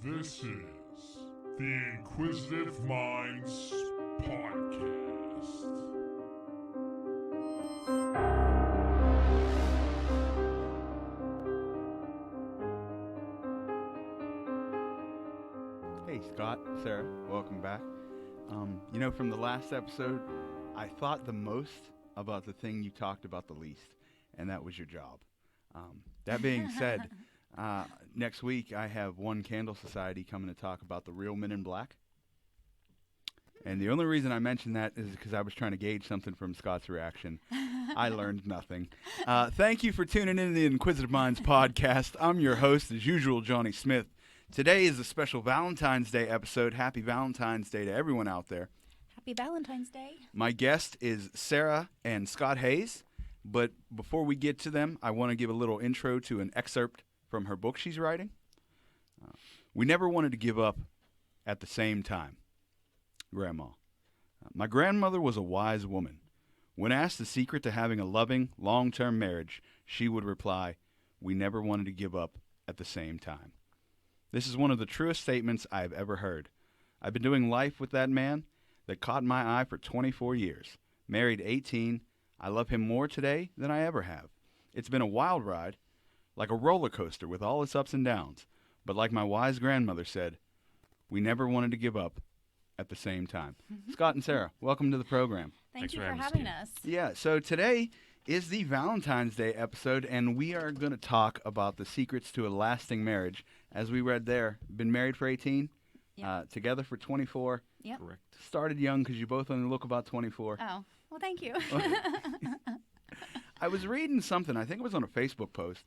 This is the Inquisitive Minds Podcast. Hey, Scott, Sarah, welcome back. From the last episode, I thought the most about the thing you talked about the least, and that was your job. That being said, next week I have One Candle Society coming to talk about the real Men in Black. And the only reason I mentioned that is because I was trying to gauge something from Scott's reaction. I learned nothing. Thank you for tuning in to the Inquisitive Minds Podcast. I'm your host, as usual, Johnny Smith. Today is a special Valentine's Day episode. Happy Valentine's Day to everyone out there. Happy Valentine's Day. My guest is Sarah and Scott Hayes. But before we get to them, I want to give a little intro to an excerpt from her book she's writing. We never wanted to give up at the same time. Grandma. My grandmother was a wise woman. When asked the secret to having a loving, long-term marriage, she would reply, "We never wanted to give up at the same time." This is one of the truest statements I have ever heard. I've been doing life with that man that caught my eye for 24 years. Married 18, I love him more today than I ever have. It's been a wild ride, like a roller coaster with all its ups and downs. But like my wise grandmother said, we never wanted to give up at the same time. Scott and Sarah, welcome to the program. Thank you for having us. Yeah, so today is the Valentine's Day episode, and we are going to talk about the secrets to a lasting marriage. As we read there, been married for 18, Yep. Together for 24. Yep. Correct. Started young because you both only look about 24. Oh, well, thank you. I was reading something, I think it was on a Facebook post.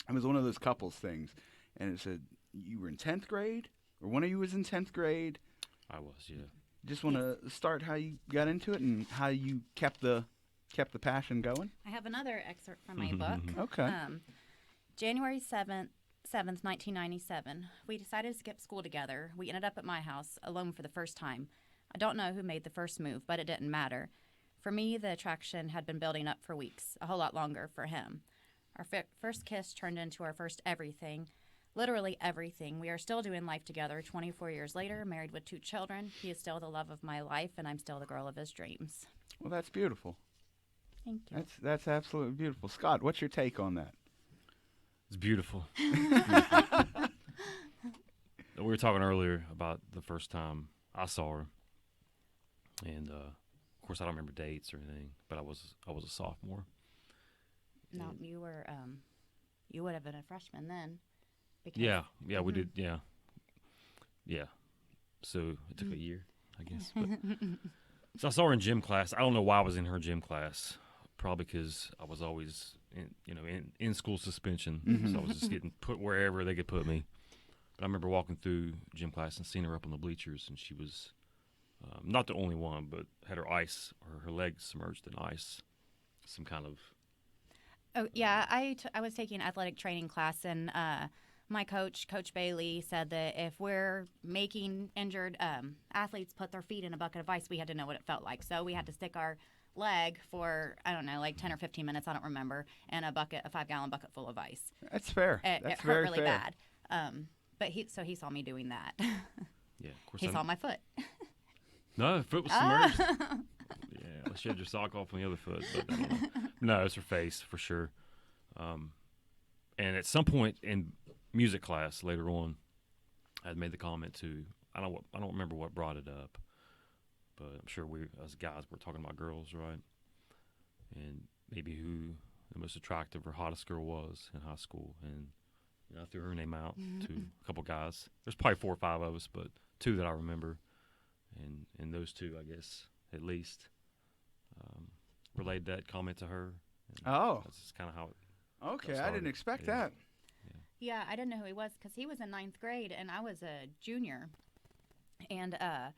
It was one of those couples things, and it said you were in 10th grade, or one of you was in 10th grade. I was, yeah. Just want to start how you got into it and how you kept the passion going. I have another excerpt from my book. Okay. January 7th, 1997. We decided to skip school together. We ended up at my house alone for the first time. I don't know who made the first move, but it didn't matter. For me, the attraction had been building up for weeks, a whole lot longer for him. Our first kiss turned into our first everything, literally everything. We are still doing life together 24 years later, married with 2 children. He is still the love of my life, and I'm still the girl of his dreams. Well, that's beautiful. Thank you. That's absolutely beautiful. Scott, what's your take on that? It's beautiful. We were talking earlier about the first time I saw her, and of course I don't remember dates or anything, but I was a sophomore. No, you were. You would have been a freshman then. Because, Yeah, we did. Yeah. So it took a year, I guess. But so I saw her in gym class. I don't know why I was in her gym class. Probably because I was always in school suspension, so I was just getting put wherever they could put me. But I remember walking through gym class and seeing her up on the bleachers, and she was not the only one, but had her legs submerged in ice, some kind of. Oh yeah, I was taking athletic training class, and my coach, Coach Bailey, said that if we're making injured athletes put their feet in a bucket of ice, we had to know what it felt like. So we had to stick our leg for, I don't know, like 10 or 15 minutes, I don't remember, and a 5-gallon bucket full of ice. That's fair. It That's hurt very really fair. bad. But he saw me doing that. Yeah, of course. He saw my foot. No, the foot was submerged. Yeah, unless you had your sock off on the other foot. But I don't know. No, it's her face for sure. And at some point in music class later on, I had made the comment to, I don't remember what brought it up, but I'm sure we as guys were talking about girls, right? And maybe who the most attractive or hottest girl was in high school, and I threw her name out to a couple guys. There's probably 4 or 5 of us, but 2 that I remember, and those 2, I guess, at least, relayed that comment to her. Oh. That's just kind of how it. Okay, I didn't expect that. Yeah, I didn't know who he was because he was in 9th grade and I was a junior. And I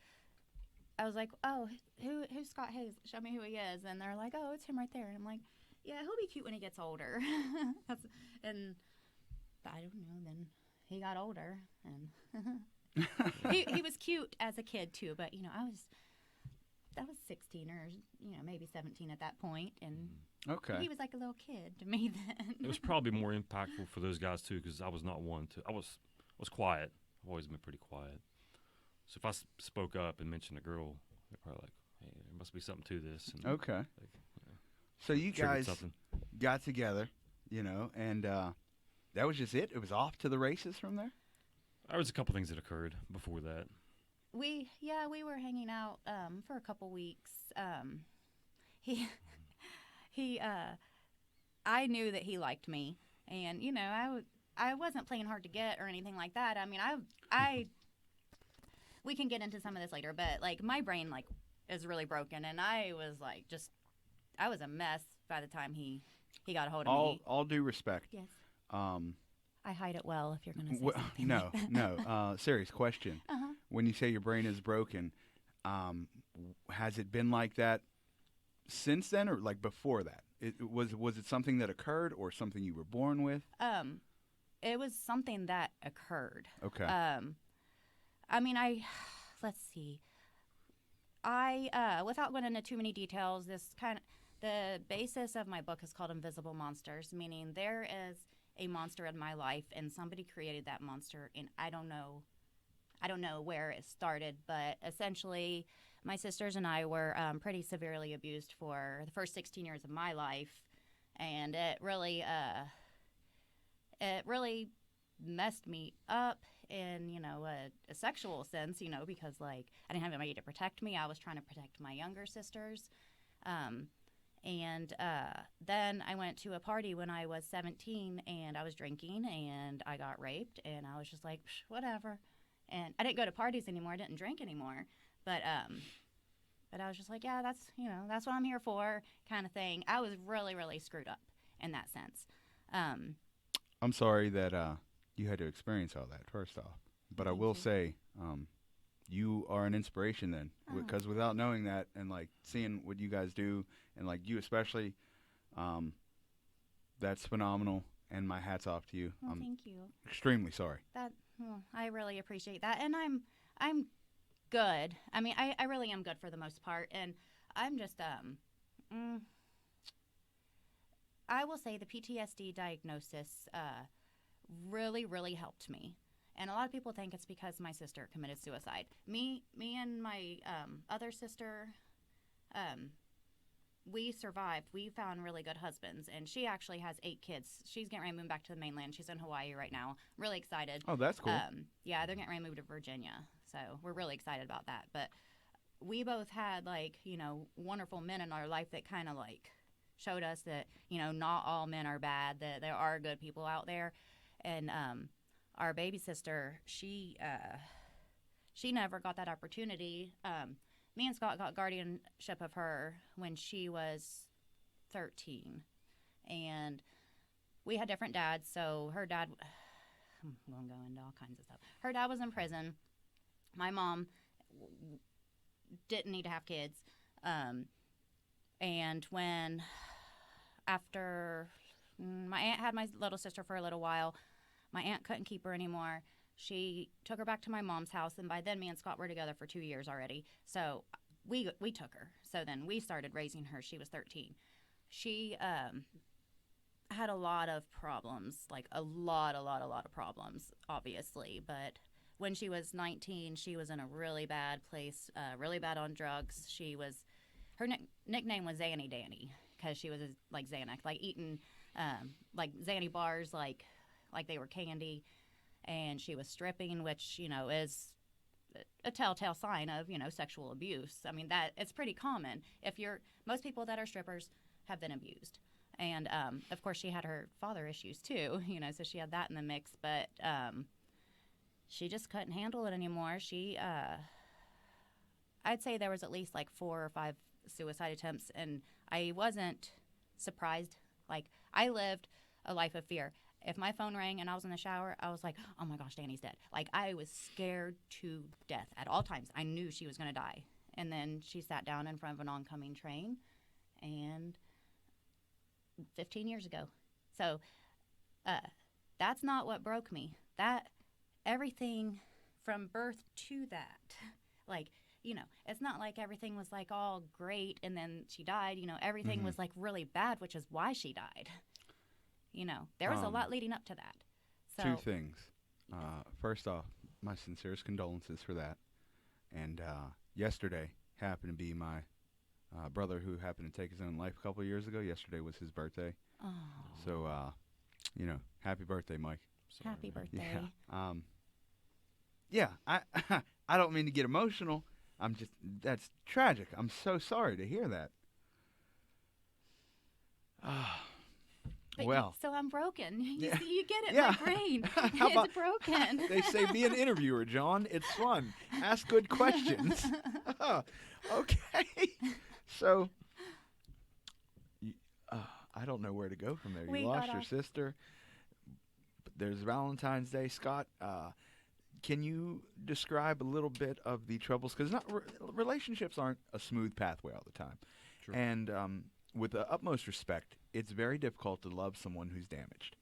was like, "Oh, who's Scott Hayes? Show me who he is." And they're like, "Oh, it's him right there." And I'm like, "Yeah, he'll be cute when he gets older." But I don't know. Then he got older, and he was cute as a kid too. But I was 16 or maybe 17 at that point, and Okay. he was like a little kid to me then. It was probably more impactful for those guys too, because I was not one to. I was quiet. I've always been pretty quiet. So if I spoke up and mentioned a girl, they're probably like, hey, there must be something to this. And Okay. like, So you triggered guys something. got together, and that was just it? It was off to the races from there? There was a couple things that occurred before that. We were hanging out for a couple weeks. He I knew that he liked me, and I wasn't playing hard to get or anything like that. I mean, I we can get into some of this later, but like my brain like is really broken, and I was like I was a mess by the time he got a hold of me. All due respect. Yes. Um, I hide it well. If you're gonna say something. no, like that. no. Serious question. Uh-huh. When you say your brain is broken, has it been like that since then, or like before that? Was it something that occurred, or something you were born with? It was something that occurred. Okay. I mean, let's see. Without going into too many details, the basis of my book is called Invisible Monsters, meaning there is a monster in my life, and somebody created that monster, and I don't know where it started, but essentially, my sisters and I were pretty severely abused for the first 16 years of my life, and it really messed me up in a sexual sense, because like I didn't have anybody to protect me. I was trying to protect my younger sisters. And then I went to a party when I was 17, and I was drinking, and I got raped, and I was just like, whatever. And I didn't go to parties anymore. I didn't drink anymore. But I was just like, yeah, that's what I'm here for, kind of thing. I was really, really screwed up in that sense. I'm sorry that you had to experience all that, first off. But I will say, you are an inspiration then, because without knowing that and like seeing what you guys do, and like you especially, that's phenomenal. And my hat's off to you. Well, thank you. Extremely sorry. I really appreciate that, and I'm good. I mean, I really am good for the most part, and I'm just I will say the PTSD diagnosis really, really helped me. And a lot of people think it's because my sister committed suicide. Me and my other sister, we survived. We found really good husbands, and she actually has 8 kids. She's getting ready to move back to the mainland. She's in Hawaii right now. Really excited. Oh, that's cool. Yeah, they're getting ready to move to Virginia, so we're really excited about that. But we both had wonderful men in our life that kind of like showed us that not all men are bad. That there are good people out there, and our baby sister, she never got that opportunity. Me and Scott got guardianship of her when she was 13, and we had different dads. So her dad, I'm going to go into all kinds of stuff. Her dad was in prison. My mom didn't need to have kids, and after my aunt had my little sister for a little while, my aunt couldn't keep her anymore. She took her back to my mom's house, and by then me and Scott were together for 2 years already. So we took her. So then we started raising her. She was 13. She had a lot of problems, like a lot of problems, obviously. But when she was 19, she was in a really bad place, really bad on drugs. Her nickname was Zanny Danny because she was like Xanax, like eating like Zanny bars, like they were candy. And she was stripping, which, is a telltale sign of, sexual abuse. I mean, it's pretty common. Most people that are strippers have been abused. And, of course, she had her father issues, too, so she had that in the mix. But she just couldn't handle it anymore. I'd say there was at least, like, 4 or 5 suicide attempts, and I wasn't surprised. Like, I lived a life of fear. If my phone rang and I was in the shower, I was like, oh my gosh, Danny's dead. Like, I was scared to death at all times. I knew she was going to die. And then she sat down in front of an oncoming train, and 15 years ago. So that's not what broke me. That everything from birth to that, like, it's not like everything was like all great and then she died. Everything was like really bad, which is why she died. There was a lot leading up to that. So, 2 things. First off, my sincerest condolences for that. And yesterday happened to be my brother who happened to take his own life a couple of years ago. Yesterday was his birthday. Oh, So, happy birthday, Mike. Sorry, happy man. birthday. Yeah, I don't mean to get emotional. That's tragic. I'm so sorry to hear that. But Well, so I'm broken. You Yeah. see, you get it. Yeah. My brain How is about- broken. they say be an interviewer, John. It's fun. Ask good questions. Okay. So, I don't know where to go from there. We You lost got your off- sister. But there's Valentine's Day. Scott, can you describe a little bit of the troubles? Because relationships aren't a smooth pathway all the time. True. And with the utmost respect, it's very difficult to love someone who's damaged,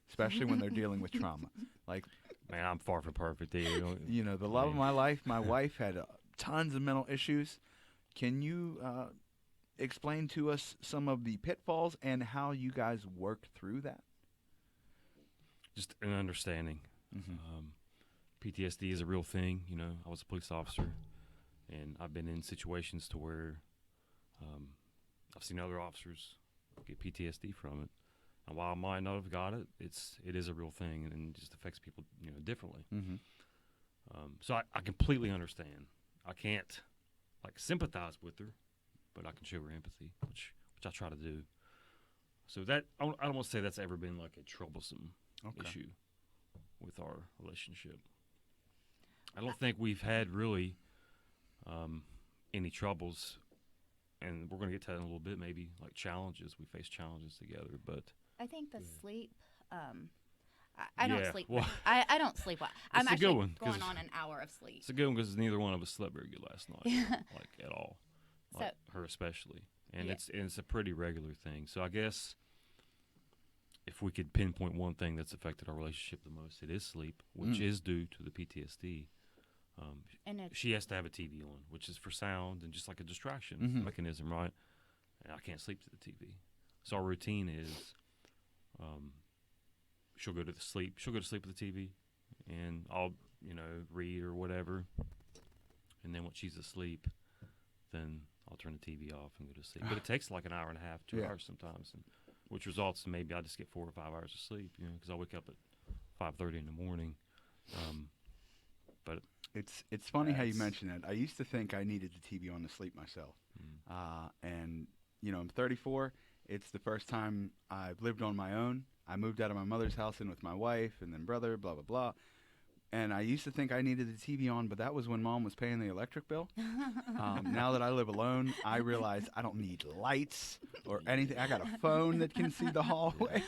especially when they're dealing with trauma. Like, Man, I'm far from perfect. The love of my life, my wife had tons of mental issues. Can you explain to us some of the pitfalls and how you guys work through that? just an understanding. Mm-hmm. PTSD is a real thing. I was a police officer, and I've been in situations to where I've seen other officers get PTSD from it. And while I might not have got it, it is a real thing, and it just affects people differently. Mm-hmm. So I completely understand. I can't sympathize with her, but I can show her empathy, which I try to do. So that I don't want to say that's ever been like a troublesome issue with our relationship. I don't think we've had really any troubles, and we're going to get to that in a little bit, maybe like challenges. We face challenges together, but I think the sleep. I don't Yeah, sleep. well, I don't sleep well. I'm it's a good actually one, 'cause going on an hour of sleep. it's a good one because neither one of us slept very good last night, like at all, So- like her especially, and Yeah. it's a pretty regular thing. So I guess if we could pinpoint one thing that's affected our relationship the most, it is sleep, which is due to the PTSD. And it's She has to have a TV on, which is for sound and just like a distraction Mhm. mechanism, right? And I can't sleep to the TV. So our routine is, she'll go to sleep with the TV, and I'll read or whatever, and then when she's asleep, then I'll turn the TV off and go to sleep. But it takes like an hour and a half, 2 Yeah. hours sometimes, which results in maybe I just get 4 or 5 hours of sleep, because I wake up at 5:30 in the morning. But It's funny how you That's- mention that. I used to think I needed the TV on to sleep myself. And I'm 34. It's the first time I've lived on my own. I moved out of my mother's house in with my wife and then brother, blah, blah, blah. And I used to think I needed the TV on, but that was when Mom was paying the electric bill. Now that I live alone, I realize I don't need lights or anything. I got a phone that can see the hallway.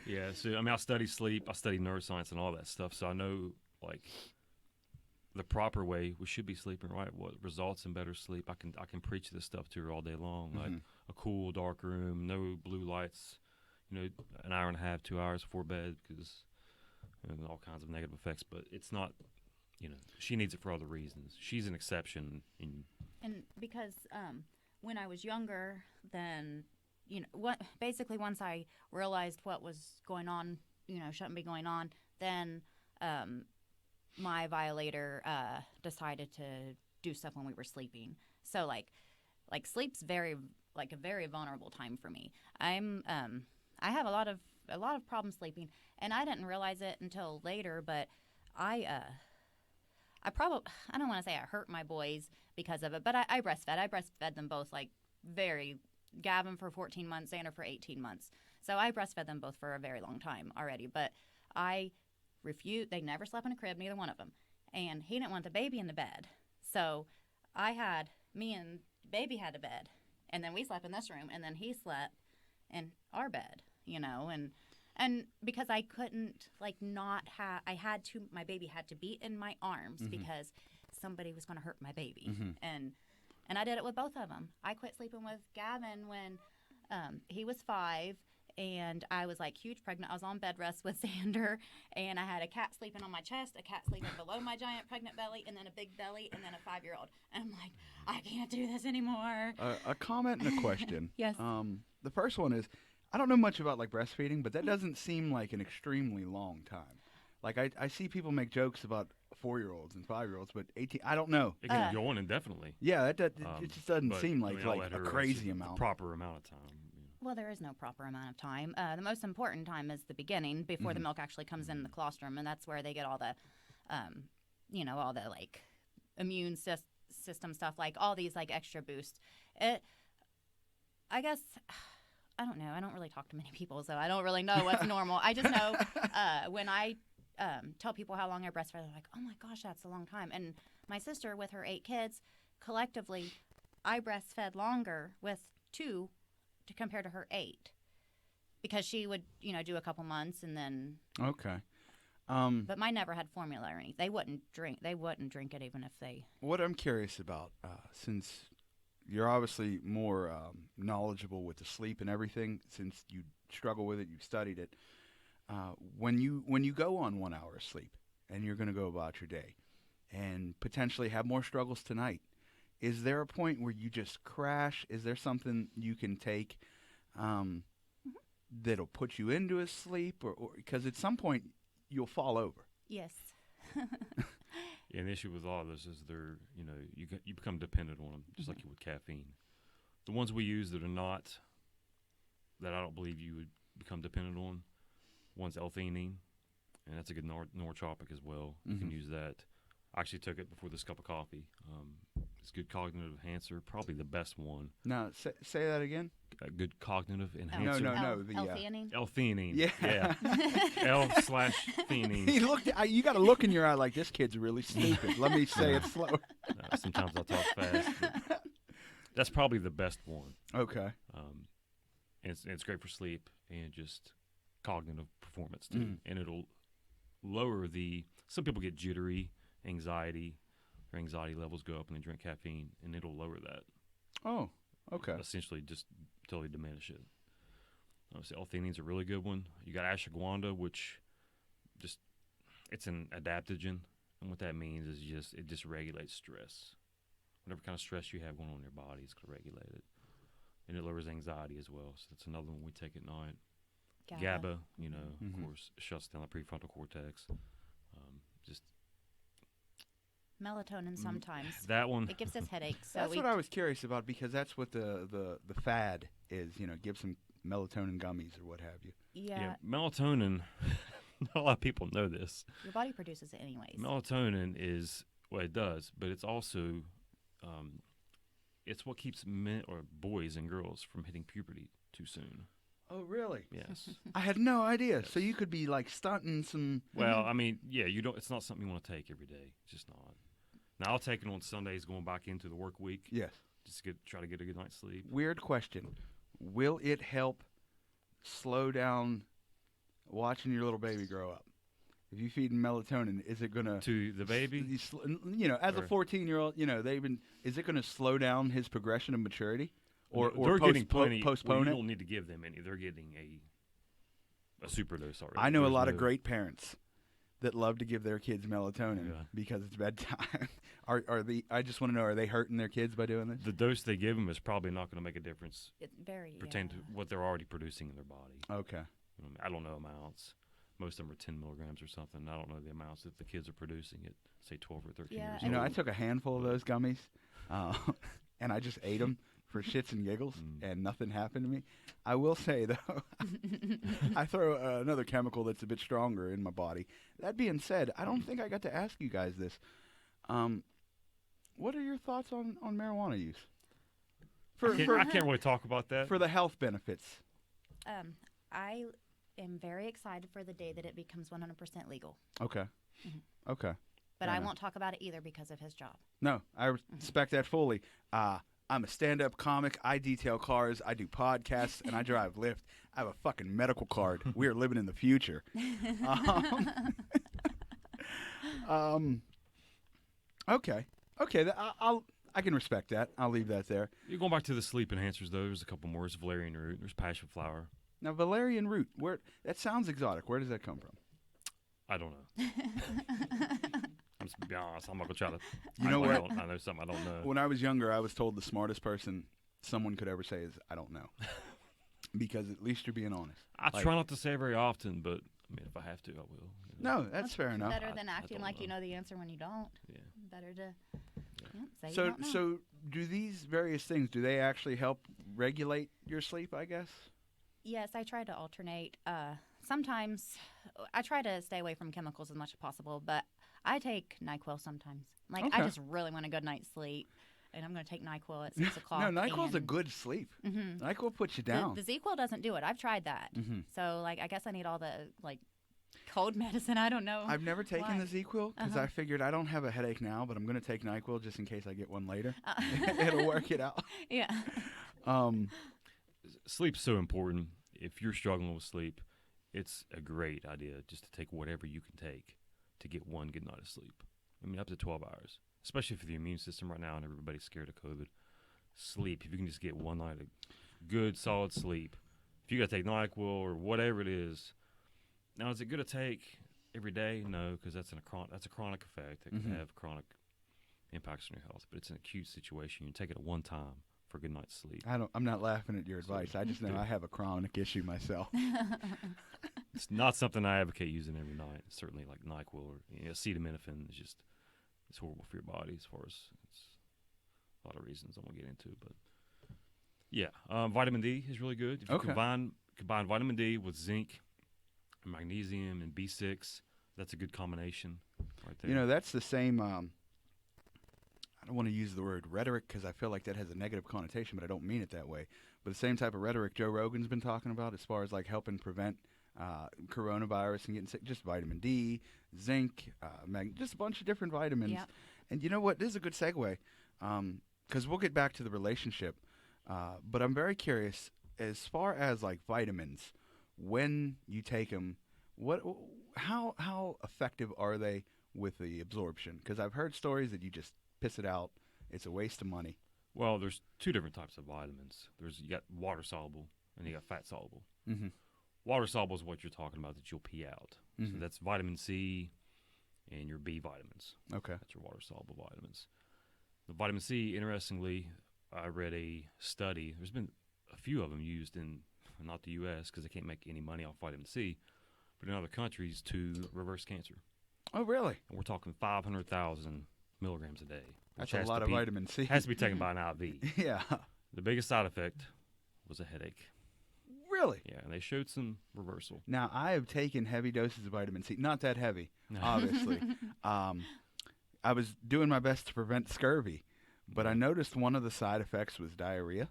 yeah, so I study sleep, I study neuroscience and all that stuff, so I know the proper way we should be sleeping, right? What results in better sleep? I can preach this stuff to her all day long, like a cool, dark room, no blue lights, an hour and a half, 2 hours before bed, because all kinds of negative effects. But it's not, she needs it for other reasons. She's an exception. And because when I was younger, then basically once I realized what was going on, shouldn't be going on, then my violator decided to do stuff when we were sleeping. So like sleep's a very vulnerable time for me. I have a lot of problems sleeping, and I didn't realize it until later. But I don't want to say I hurt my boys because of it, but I breastfed. I breastfed them both Gavin for 14 months, Xander for 18 months. So I breastfed them both for a very long time already. But I refused. They never slept in a crib, neither one of them. And he didn't want the baby in the bed. So me and baby had a bed. And then we slept in this room, and then he slept in our bed, and because I couldn't my baby had to be in my arms because somebody was going to hurt my baby. And I did it with both of them. I quit sleeping with Gavin when he was 5, and I was huge pregnant. I was on bed rest with Xander, and I had a cat sleeping on my chest, a cat sleeping below my giant pregnant belly, and then a big belly, and then a 5-year-old. And I'm like, I can't do this anymore. A comment and a question. Yes. The first one is, I don't know much about breastfeeding, but that doesn't seem like an extremely long time. I see people make jokes about 4-year-olds and 5-year-olds, but 18. I don't know. It can go on indefinitely. Yeah, it just doesn't But, seem I like mean, I'll like let a her crazy answer amount. The proper amount of time. Well, there is no proper amount of time. The most important time is the beginning, before the milk actually comes in the colostrum, and that's where they get all the, all the like immune system stuff, like all these like extra boosts. I guess I don't know. I don't really talk to many people, so I don't really know what's normal. I just know when I tell people how long I breastfed, they're like, "Oh my gosh, that's a long time." And my sister, with her 8 kids, collectively, I breastfed longer with 2 to compare to her 8, because she would, do a couple months and then. Okay. But mine never had formula or anything. They wouldn't drink it even if they. What I'm curious about, since you're obviously more knowledgeable with the sleep and everything, since you struggle with it, you've studied it. When you go on 1 hour of sleep and you're going to go about your day, and potentially have more struggles tonight, is there a point where you just crash? Is there something you can take that'll put you into a sleep, or because at some point you'll fall over? Yes. Yeah, and the issue with all of this is you become dependent on them, just like you would caffeine. The ones we use that I don't believe you would become dependent on, one's L-theanine, and that's a good nootropic as well. You can use that. I actually took it before this cup of coffee. It's a good cognitive enhancer, probably the best one. Now, say that again. A good cognitive enhancer. No. L-theanine. L-theanine. Yeah. L/theanine. He looked. You got a look in your eye like this kid's really stupid. Let me say it slow. Sometimes I'll talk fast. But that's probably the best one. Okay. And it's great for sleep and just cognitive performance too. And it'll lower some people get jittery, anxiety. Their anxiety levels go up when they drink caffeine, and it'll lower that. Oh, okay. Essentially, just totally diminish it. L-theanine's a really good one. You got ashwagandha, which it's an adaptogen, and what that means is it just regulates stress. Whatever kind of stress you have going on in your body, it's going to regulate it, and it lowers anxiety as well. So that's another one we take at night. GABA, of course, shuts down the prefrontal cortex. Just Melatonin sometimes. that one. It gives us headaches. So That's what I was curious about, because that's what the fad is. Give some melatonin gummies or what have you. Yeah. Melatonin. Not a lot of people know this. Your body produces it anyways. Melatonin is it does, but it's also it's what keeps men or boys and girls from hitting puberty too soon. Oh, really? Yes. I had no idea. So you could be like stunting some. Well, I mean, yeah, you don't. It's not something you want to take every day. It's just not. Now I'll take it on Sundays going back into the work week. Yes. Just try to get a good night's sleep. Weird question. Will it help slow down watching your little baby grow up? If you feed him melatonin, is it gonna To the baby? As a 14-year-old, is it gonna slow down his progression of maturity, or they're getting plenty. postpone You it? don't need to give them any. They're getting a superdose already. I know a There's lot of no- great parents that love to give their kids melatonin Yeah. because it's bedtime. I just want to know, are they hurting their kids by doing this? The dose they give them is probably not going to make a difference It's very. pertaining to what they're already producing in their body. Okay. I don't know amounts. Most of them are 10 milligrams or something. I don't know the amounts that the kids are producing at, say, 12 or 13 Yeah, years You know, I old. took a handful of those gummies, and I just ate them for shits and giggles, and nothing happened to me. I will say, though, I throw another chemical that's a bit stronger in my body. That being said, I don't think I got to ask you guys this. What are your thoughts on marijuana use? I can't really talk about that. For the health benefits. I am very excited for the day that it becomes 100% legal. Okay. Okay. But Fair I enough. won't talk about it either because of his job. No, I respect that fully. I'm a stand-up comic. I detail cars. I do podcasts, and I drive Lyft. I have a fucking medical card. We are living in the future. Okay. I can respect that. I'll leave that there. You're going back to the sleep enhancers, though. There's a couple more. There's valerian root. There's passion flower. Now, valerian root. That sounds exotic. Where does that come from? I don't know. I'm just be honest. I'm not gonna try to. You know what? I know something I don't know. When I was younger, I was told the smartest person someone could ever say is, "I don't know," because at least you're being honest. I Like- try not to say it very often, but I mean, if I have to, I will. You know. No, that's fair enough. Better than I acting don't like you know. know the answer when you don't. Yeah. Better to say you So, don't know. so do these various things, do they actually help regulate your sleep, I guess? Yes, I try to alternate. Sometimes I try to stay away from chemicals as much as possible, but I take NyQuil sometimes. Like, I Okay. just really want a good night's sleep, and I'm going to take NyQuil at 6 o'clock. No, NyQuil's a and good sleep. Mhm. NyQuil puts you down. The ZQuil doesn't do it. I've tried that. Mhm. So, like, I guess I need all the, like, cold medicine. I don't know. I've never taken Why? the ZQuil because Uh-huh. I figured I don't have a headache now, but I'm going to take NyQuil just in case I get one later. Uh, It'll work it out. yeah. Um, Sleep's so important. If you're struggling with sleep, it's a great idea just to take whatever you can take to get one good night of sleep. I mean, up to 12 hours, especially for the immune system right now and everybody's scared of COVID. Sleep, if you can just get one night of good, solid sleep. If you got to take NyQuil or whatever it is. Now, is it good to take every day? No, because that's a chronic effect. It can have chronic impacts on your health, but it's an acute situation. You take it at one time for a good night's sleep. I'm not laughing at your advice. I just know I have a chronic issue myself. It's not something I advocate using every night. Certainly, like NyQuil or acetaminophen is just it's horrible for your body as far as it's a lot of reasons I won't get into. But yeah, vitamin D is really good. If you Okay. combine vitamin D with zinc, and magnesium, and B6, that's a good combination right there. You know, that's the same. I don't want to use the word rhetoric because I feel like that has a negative connotation, but I don't mean it that way. But the same type of rhetoric Joe Rogan's been talking about as far as like helping prevent coronavirus and getting sick. Just vitamin D, zinc, just a bunch of different vitamins. Yep. And you know what? This is a good segue because we'll get back to the relationship. But I'm very curious as far as like vitamins, when you take them, how effective are they with the absorption? Because I've heard stories that you just piss it out. It's a waste of money. Well, there's two different types of vitamins. You got water soluble and you got fat soluble. Mm-hmm. Water soluble is what you're talking about that you'll pee out. So Mhm. that's vitamin C and your B vitamins. Okay. That's your water soluble vitamins. The vitamin C, interestingly, I read a study. There's been a few of them used in not the U.S. because they can't make any money off vitamin C, but in other countries to reverse cancer. Oh, really? And we're talking 500,000 milligrams a day. which That's a has lot to of be- vitamin C. Has to be taken by an IV. Yeah. The biggest side effect was a headache. Really? Yeah, and they showed some reversal. Now, I have taken heavy doses of vitamin C. Not that heavy, No. obviously. I was doing my best to prevent scurvy, but I noticed one of the side effects was diarrhea.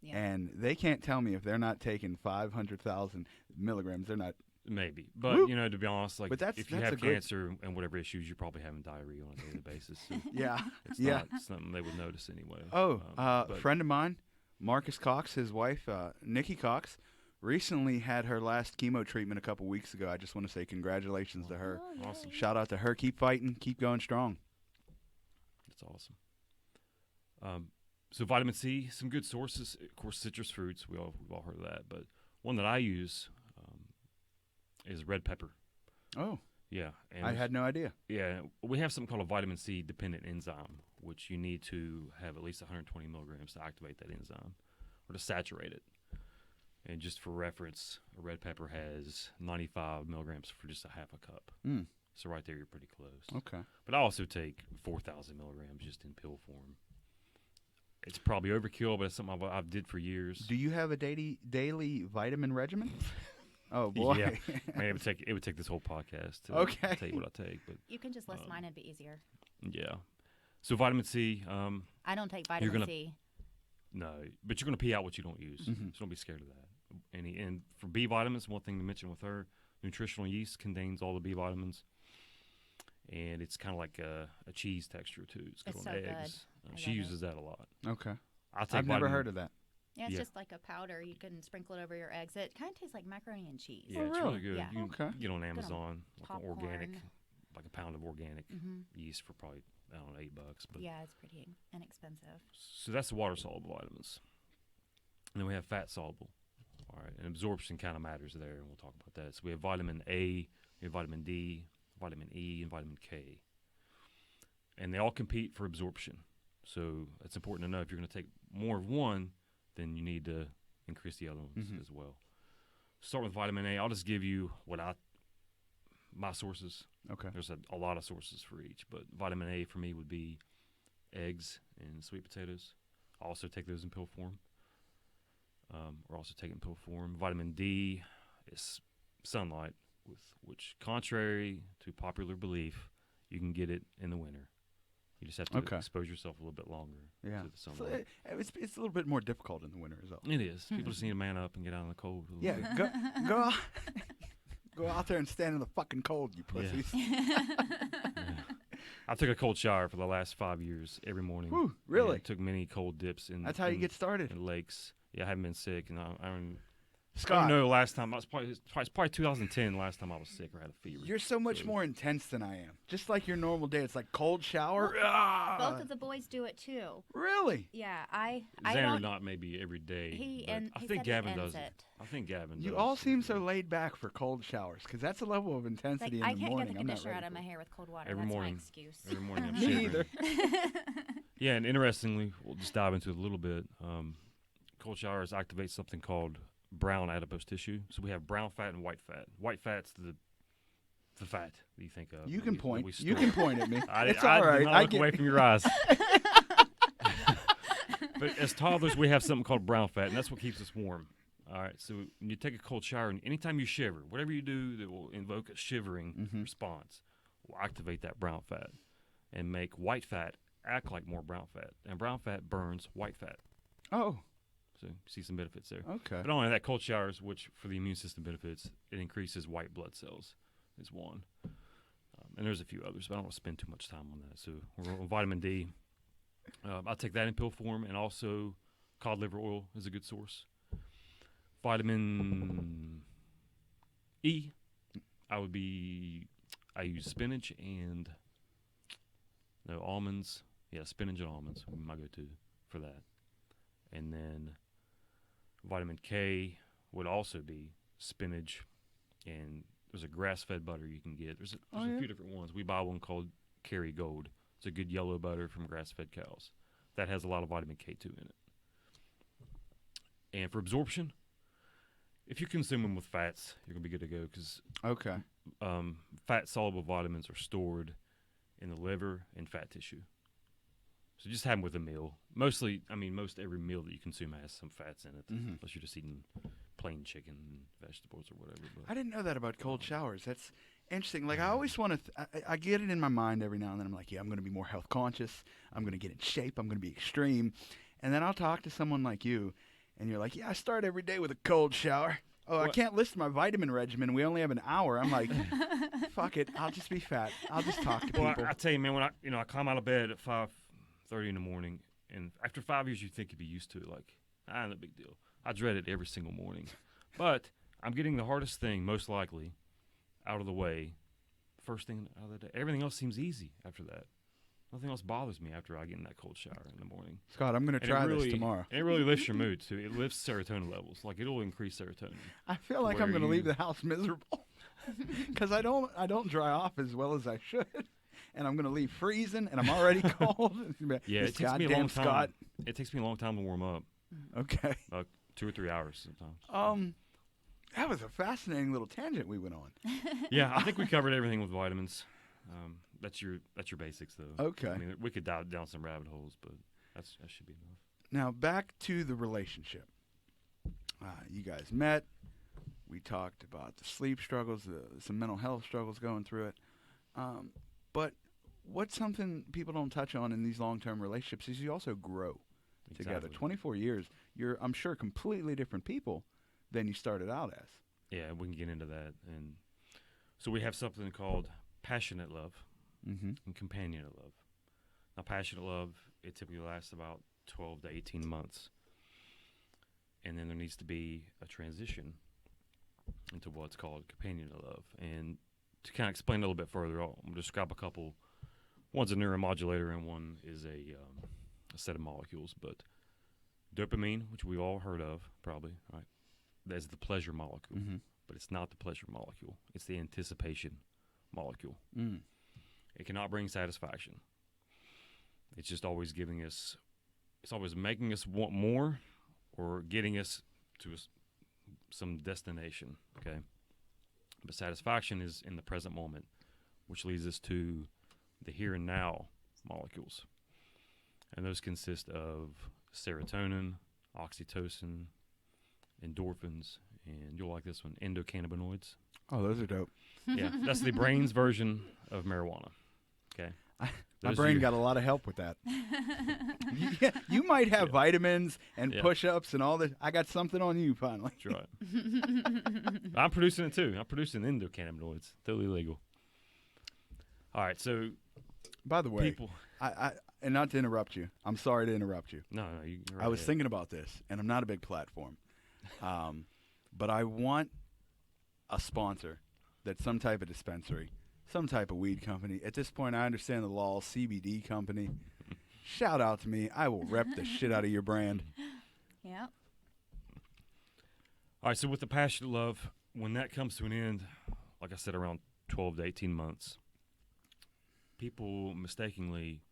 Yeah. And they can't tell me if they're not taking 500,000 milligrams. They're not. Maybe, but Whoop. you know, to be honest, like But that's- if you that's have a good- cancer and whatever issues, you're probably having diarrhea on a daily basis. So Yeah. it's Yeah. not something they would notice anyway. Oh, a but friend of mine, Marcus Cox, his wife, Nikki Cox, recently had her last chemo treatment a couple weeks ago. I just want to say congratulations to her. Oh, yay. Awesome. Shout out to her. Keep fighting. Keep going strong. That's awesome. So vitamin C, some good sources. Of course, citrus fruits. We've all heard of that, but one that I use is red pepper. Oh, Yeah, and I had no idea. Yeah, we have something called a vitamin C dependent enzyme, which you need to have at least 120 milligrams to activate that enzyme or to saturate it. And just for reference, a red pepper has 95 milligrams for just a half a cup. Mm. So right there, you're pretty close. Okay. But I also take 4,000 milligrams just in pill form. It's probably overkill, but it's something I've did for years. Do you have a daily vitamin regimen? Oh boy. Yeah, man, it would take this whole podcast to Okay. tell you what I take. But You can just list mine; it'd be easier. yeah, so vitamin C. I don't take You're vitamin gonna- C. No, but you're going to pee out what you don't use, Mhm. so don't be scared of that. And for B vitamins, one thing to mention with her, nutritional yeast contains all the B vitamins, and it's kind of like a cheese texture too. It's good It's on so good. eggs. I She love it. uses that a lot. Okay. I take I've never vitamin- heard of that. Yeah, it's Yeah. just like a powder. You can sprinkle it over your eggs. It kind of tastes like macaroni and cheese. Yeah, Oh, it's really? really good. Yeah. You Okay. can get on on Amazon like an organic, popcorn. like a pound of organic Hmm yeast for probably I don't know $8. But Yeah, it's pretty inexpensive. so that's the water soluble vitamins. And then we have fat soluble. All right, and absorption kind of matters there, and we'll talk about that. So we have vitamin A, we have vitamin D, vitamin E, and vitamin K. And they all compete for absorption. So it's important to know if you're going to take more of one, then you need to increase the other ones Mhm. as well. Start with vitamin A. I'll just give you what my sources. Okay. There's a lot of sources for each, but vitamin A for me would be eggs and sweet potatoes. I also take those in pill form. Or also take it in pill form. Vitamin D is sunlight, which, contrary to popular belief, you can get it in the winter. You just have to expose yourself a little bit longer to the So sunlight. it's a little bit more difficult in the winter as well. It is. People just need to man up and get out in the cold. A little bit. Go go out there and stand in the fucking cold, you pussies. Yeah. I took a cold shower for the last 5 years every morning. Whew, really? Yeah, took many cold dips in. That's how you get started. In lakes. Yeah, I haven't been sick, and I don't Scott, know. Last time it's probably 2010. Last time I was sick or had a fever. you're so much more intense than I am. Just like your normal day, it's like cold shower. Both of the boys do it too. Really? Yeah, I Xander don't. not maybe every day. I He think said Gavin he does ends it. I think Gavin. You does all it. seem so laid back for cold showers because that's a level of Like, intensity I in the can't morning. get the I'm not conditioner ready out of for my it. hair with cold water. Every That's morning. my excuse. Every morning I'm Me shivering. either. Yeah, and interestingly, we'll just dive into it a little bit. Cold showers activate something called brown adipose tissue. So we have brown fat and white fat. White fat's the fat that you think of. You can point. We You store. can point at me. It's all right. Did not I look get away from your eyes. But as toddlers, we have something called brown fat, and that's what keeps us warm. All right, so when you take a cold shower, and anytime you shiver, whatever you do that will invoke a shivering response will activate that brown fat and make white fat act like more brown fat. And brown fat burns white fat. Oh, So you see some benefits there. okay. But only that, cold showers, which for the immune system benefits, it increases white blood cells, is one. And there's a few others, but I don't want to spend too much time on that. So we're on vitamin D. I'll take that in pill form, and also cod liver oil is a good source. Vitamin E, I use spinach and almonds. Yeah, spinach and almonds would be my go-to for that. And then vitamin K would also be spinach, and there's a grass-fed butter you can get. There's a few different ones. We buy one called Kerry Gold. It's a good yellow butter from grass-fed cows. That has a lot of vitamin K2 in it. And for absorption, if you consume them with fats, you're going to be good to go because fat-soluble vitamins are stored in the liver and fat tissue. So just have them with a meal. Most every meal that you consume has some fats in it, unless you're just eating plain chicken and vegetables or whatever. But I didn't know that about cold showers. That's interesting. Like, I always want to, I get it in my mind every now and then. I'm like, yeah, I'm going to be more health conscious. I'm going to get in shape. I'm going to be extreme. And then I'll talk to someone like you, and you're like, yeah, I start every day with a cold shower. Oh, I can't list my vitamin regimen. We only have an hour. I'm like, fuck it. I'll just be fat. I'll just talk to people. Well, I tell you, man, when I climb out of bed at 5:30 in the morning, and after 5 years, you think you'd be used to it. Like, no big deal. I dread it every single morning. But I'm getting the hardest thing, most likely, out of the way. First thing out of the day. Everything else seems easy after that. Nothing else bothers me after I get in that cold shower in the morning. Scott, I'm going to try this tomorrow. And it really lifts your mood, too. It lifts serotonin levels. Like, it'll increase serotonin. I feel like I'm going to leave the house miserable because I don't dry off as well as I should. And I'm going to leave freezing, and I'm already cold. Yeah, this it takes me a long time. Scott. It takes me a long time to warm up. Okay. About 2 or 3 hours sometimes. That was a fascinating little tangent we went on. Yeah, I think we covered everything with vitamins. That's your basics, though. Okay. I mean, we could dive down some rabbit holes, but that should be enough. Now, back to the relationship. You guys met. We talked about the sleep struggles, some mental health struggles going through it. But what's something people don't touch on in these long-term relationships is you also grow together. Exactly. 24 years, you're, I'm sure, completely different people than you started out as. Yeah, we can get into that. And so we have something called passionate love and companionate love. Now, passionate love, it typically lasts about 12 to 18 months. And then there needs to be a transition into what's called companionate love. And to kind of explain a little bit further, I'm going to describe a couple. One's a neuromodulator and one is a set of molecules. But dopamine, which we've all heard of probably, right? That's the pleasure molecule. But it's not the pleasure molecule. It's the anticipation molecule. It cannot bring satisfaction. It's just always giving us, it's always making us want more or getting us to some destination, okay? But satisfaction is in the present moment, which leads us to the here and now molecules. And those consist of serotonin, oxytocin, endorphins, and you'll like this one, endocannabinoids. Oh, those are dope. Yeah, that's the brain's version of marijuana. Okay. My Those brain are- got a lot of help with that. You might have vitamins and Yeah. push-ups and all this. I got something on you finally. That's right. I'm producing it too. I'm producing endocannabinoids. Totally legal. All right, so By the way, people. and not to interrupt you. I'm sorry to interrupt you. No, you're right I was ahead. thinking about this, and I'm not a big platform, but I want a sponsor that's some type of dispensary, some type of weed company. At this point, I understand the law, CBD company. Shout out to me. I will rep the shit out of your brand. Yeah. All right, so with the passionate love, when that comes to an end, like I said, around 12 to 18 months, people mistakenly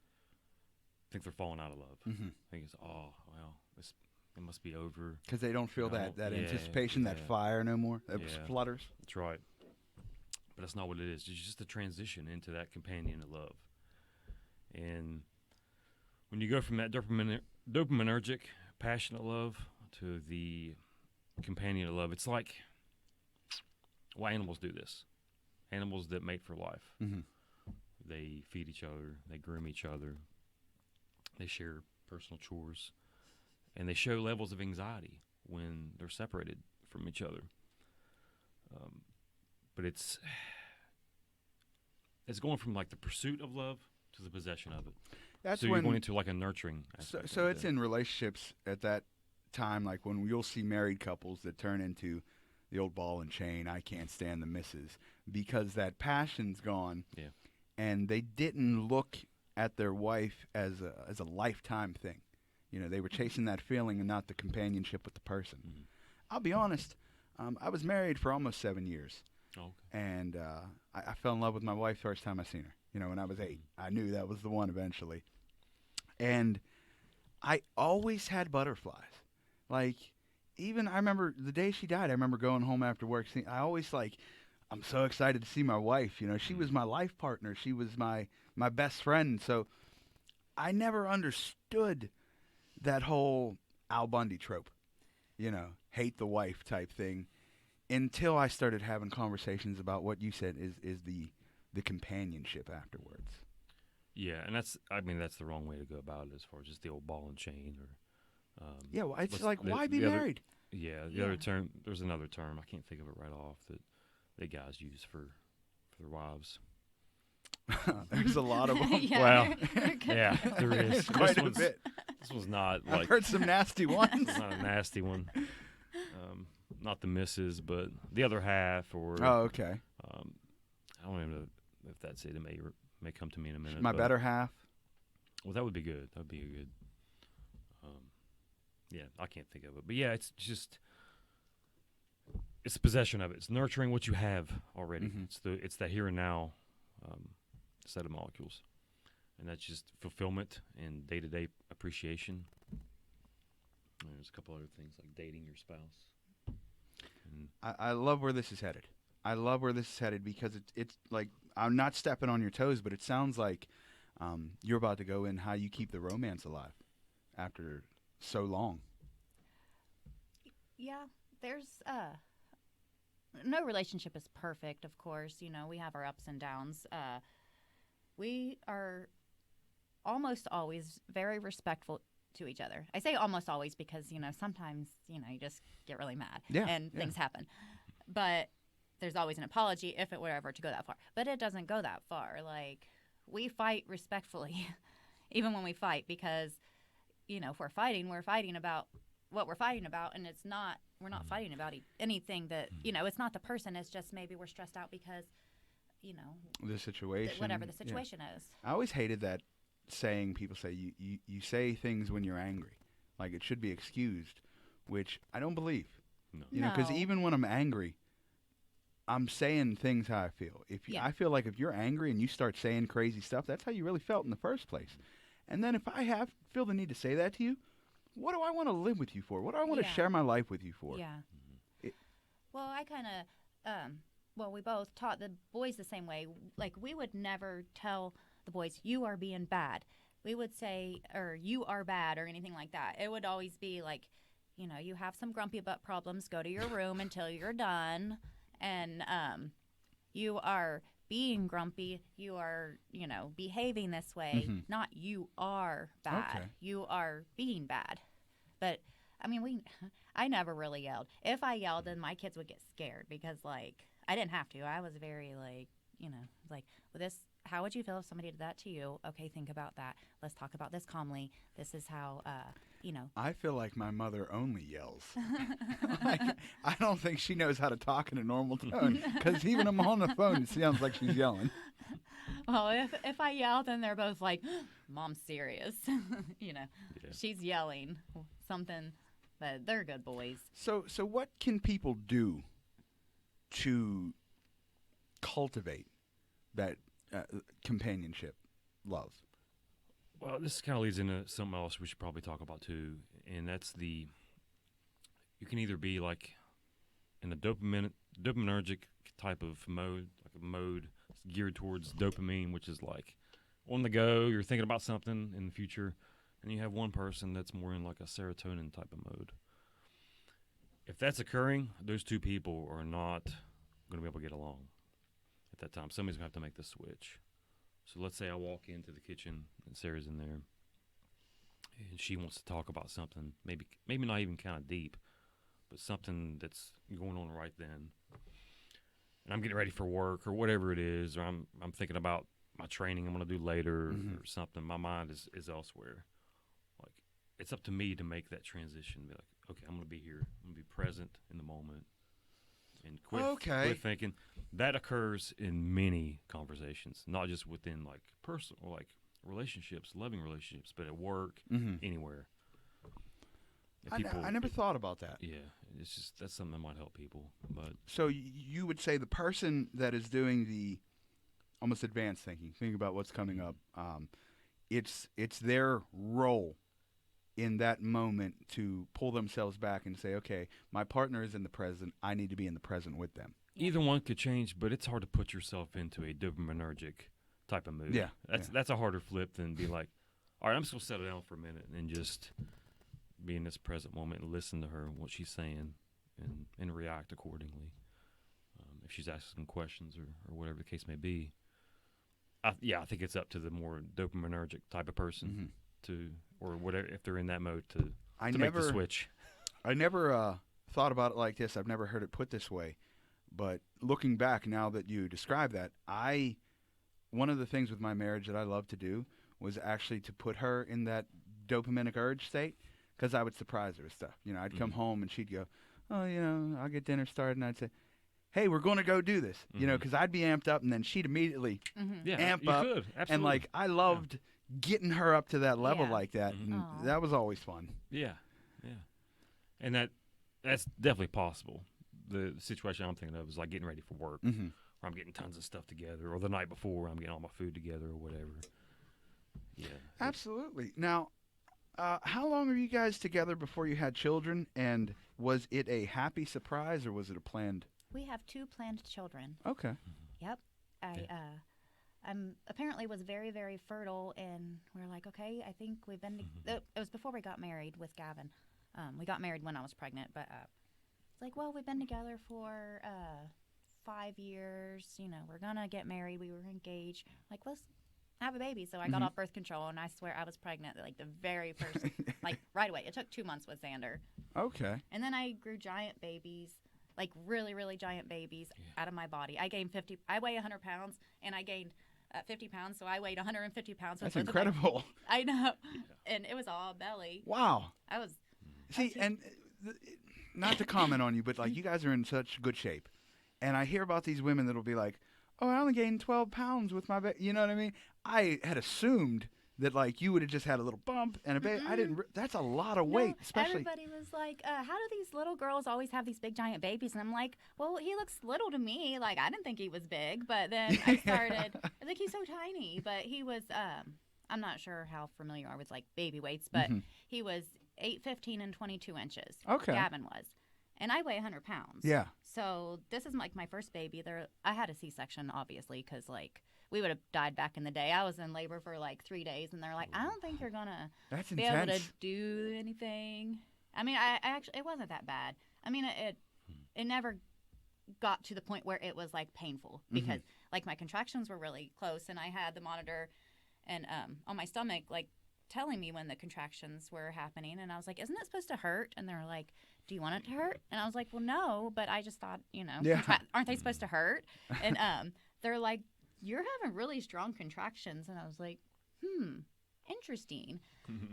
think they're falling out of love. Mm-hmm. Think it's, oh, well, it must be over. Because they don't feel No, that yeah, anticipation, that yeah. fire no more. That Yeah. flutters. That's right. But that's not what it is. It's just a transition into that companion of love. And when you go from that dopaminergic, passionate love to the companion of love, it's like, well, animals do this. Animals that mate for life. Mm-hmm. They feed each other. They groom each other. They share personal chores. And they show levels of anxiety when they're separated from each other. But it's going from like the pursuit of love to the possession of it. That's so when. you're going into like a nurturing aspect. So of it's it. in relationships at that time, like when you'll see married couples that turn into the old ball and chain. I can't stand the misses because that passion's gone. Yeah. And they didn't look at their wife as a lifetime thing. You know, they were chasing that feeling and not the companionship with the person. Mhm. I'll be honest. I was married for almost 7 years, Oh, okay. and I fell in love with my wife first time I seen her. You know, when I was 8, I knew that was the one eventually. And I always had butterflies. Like, even I remember the day she died. I remember going home after work. I always I'm so excited to see my wife. You know, she was my life partner. She was my best friend. So I never understood that whole Al Bundy trope, you know, hate the wife type thing, until I started having conversations about what you said is the companionship afterwards. Yeah, and that's the wrong way to go about it as far as just the old ball and chain or. Yeah, well, it's what's like, the- why be the other- married? Yeah, the Yeah. other term. There's another term. I can't think of it right off that guys use for their wives. There's a lot of them. Yeah, Well, you're good. Yeah, there is. It's quite this a one's, bit. This one's not I've like heard some nasty ones. it's not a nasty one. Not the misses, but the other half, or Oh, okay. I don't even know if that's it. It may come to me in a minute. My but- better half. Well, that would be good. That would be a good. Yeah, I can't think of it, but yeah, it's just it's possession of it. It's nurturing what you have already. Mhm. It's that here and now set of molecules, and that's just fulfillment and day to day appreciation. And there's a couple other things like dating your spouse. And I love where this is headed. I love where this is headed because it's like, I'm not stepping on your toes, but it sounds like you're about to go in how you keep the romance alive after so long. Yeah, there's no relationship is perfect, of course. You know, we have our ups and downs. We are almost always very respectful to each other. I say almost always because, you know, sometimes, you know, you just get really mad and Yeah. things happen. But there's always an apology if it were ever to go that far. But it doesn't go that far. Like, we fight respectfully, even when we fight, because, you know, if we're fighting about what we're fighting about, and we're not fighting about anything that, you know, it's not the person, it's just maybe we're stressed out because, you know, The situation. whatever the yeah. situation is. I always hated that saying, people say you say things when you're angry, like it should be excused, which I don't believe. no. You know, because No. even when I'm angry, I'm saying things how I feel. Yeah. I feel like if you're angry and you start saying crazy stuff, that's how you really felt in the first place. And then if I feel the need to say that to you, what do I want to live with you for? What do I want to Yeah. share my life with you for? Yeah. It- Well, I kind of, well, we both taught the boys the same way. Like, we would never tell the boys, you are being bad. We would say, or you are bad, or anything like that. It would always be like, you know, you have some grumpy butt problems, go to your room until you're done. And you are being grumpy, you are, you know, behaving this way, not you are bad. Okay. You are being bad. But, I mean, I never really yelled. If I yelled, then my kids would get scared because, like, I didn't have to. I was very, like, you know, like, well, this, how would you feel if somebody did that to you? Okay, think about that. Let's talk about this calmly. This is how, you know. I feel like my mother only yells. Like, I don't think she knows how to talk in a normal tone because even I'm on the phone, it sounds like she's yelling. Well, if I yell, then they're both like, Mom's serious. You know, she's yelling something, but they're good boys. So what can people do to cultivate that companionship, love? Well, this kind of leads into something else we should probably talk about too, and that's you can either be like in a dopaminergic type of mode, like a mode geared towards dopamine, which is like on the go, you're thinking about something in the future, and you have one person that's more in like a serotonin type of mode. If that's occurring, those two people are not going to be able to get along at that time. Somebody's going to have to make the switch. So let's say I walk into the kitchen and Sarah's in there and she wants to talk about something, maybe not even kind of deep, but something that's going on right then. And I'm getting ready for work or whatever it is, or I'm thinking about my training I'm going to do later or something. My mind is elsewhere. Like, it's up to me to make that transition. Be like, okay, I'm going to be here. I'm going to be present in the moment. And quit thinking. That occurs in many conversations, not just within like personal or like relationships, loving relationships, but at work, anywhere. I never thought about that. Yeah, it's just that's something that might help people. But so you would say the person that is doing the almost advanced thinking about what's coming up, it's their role in that moment to pull themselves back and say, okay, my partner is in the present. I need to be in the present with them. Either one could change, but it's hard to put yourself into a dopaminergic type of mood. Yeah. That's a harder flip than be like, all right, I'm just going to settle down for a minute and just be in this present moment and listen to her, what she's saying, and react accordingly. If she's asking questions or whatever the case may be. I think it's up to the more dopaminergic type of person to, or whatever, if they're in that mode to make the switch. I never thought about it like this. I've never heard it put this way. But looking back now that you describe that, one of the things with my marriage that I love to do was actually to put her in that dopaminic urge state because I would surprise her with stuff. You know, I'd come home and she'd go, oh, you know, I'll get dinner started. And I'd say, hey, we're going to go do this, you know, because I'd be amped up and then she'd immediately amp up. Could. Absolutely. And, like, I loved getting her up to that level like that. And that was always fun. Yeah. And that's definitely possible. The situation I'm thinking of is like getting ready for work, or I'm getting tons of stuff together, or the night before I'm getting all my food together or whatever. Yeah. Absolutely. Now, how long were you guys together before you had children, and was it a happy surprise or was it a planned? We have 2 planned children. Okay. Yep. Apparently was very, very fertile, and we were like, okay, I think we've been. It was before we got married with Gavin. We got married when I was pregnant, but it's like, well, we've been together for 5 years. You know, we're gonna get married. We were engaged. Like, let's have a baby. So I got off birth control, and I swear I was pregnant like the very first, like right away. It took 2 months with Xander. Okay. And then I grew giant babies, like really, really giant babies out of my body. I gained 50. I weigh 100 pounds, and I gained 50 pounds. So I weighed 150 pounds. That's incredible. I know, and it was all belly. Wow. I was. See, and not to comment on you, but like you guys are in such good shape, and I hear about these women that'll be like, "Oh, I only gained 12 pounds with my baby." You know what I mean? I had assumed that like you would have just had a little bump and a baby. I didn't. That's a lot of weight, especially. Everybody was like, "How do these little girls always have these big giant babies?" And I'm like, "Well, he looks little to me. Like I didn't think he was big, but then I started. I was like, he's so tiny, but he was. I'm not sure how familiar you are with like baby weights, but he was 8'15" and 22 inches. Okay. Gavin was. and I weigh 100 pounds. Yeah. So this is like my first baby. I had a C-section, obviously, because like we would have died back in the day. I was in labor for like 3 days, and they're like, I don't think you're gonna That's be able to intense. do anything. I mean, I actually, it wasn't that bad. I mean, it never got to the point where it was like painful because like my contractions were really close, and I had the monitor and on my stomach like telling me when the contractions were happening, and I was like, isn't it supposed to hurt? And they were like, do you want it to hurt? And I was like, well, no, but I just thought, Yeah. aren't they supposed to hurt? And they're like, you're having really strong contractions. And I was like, interesting.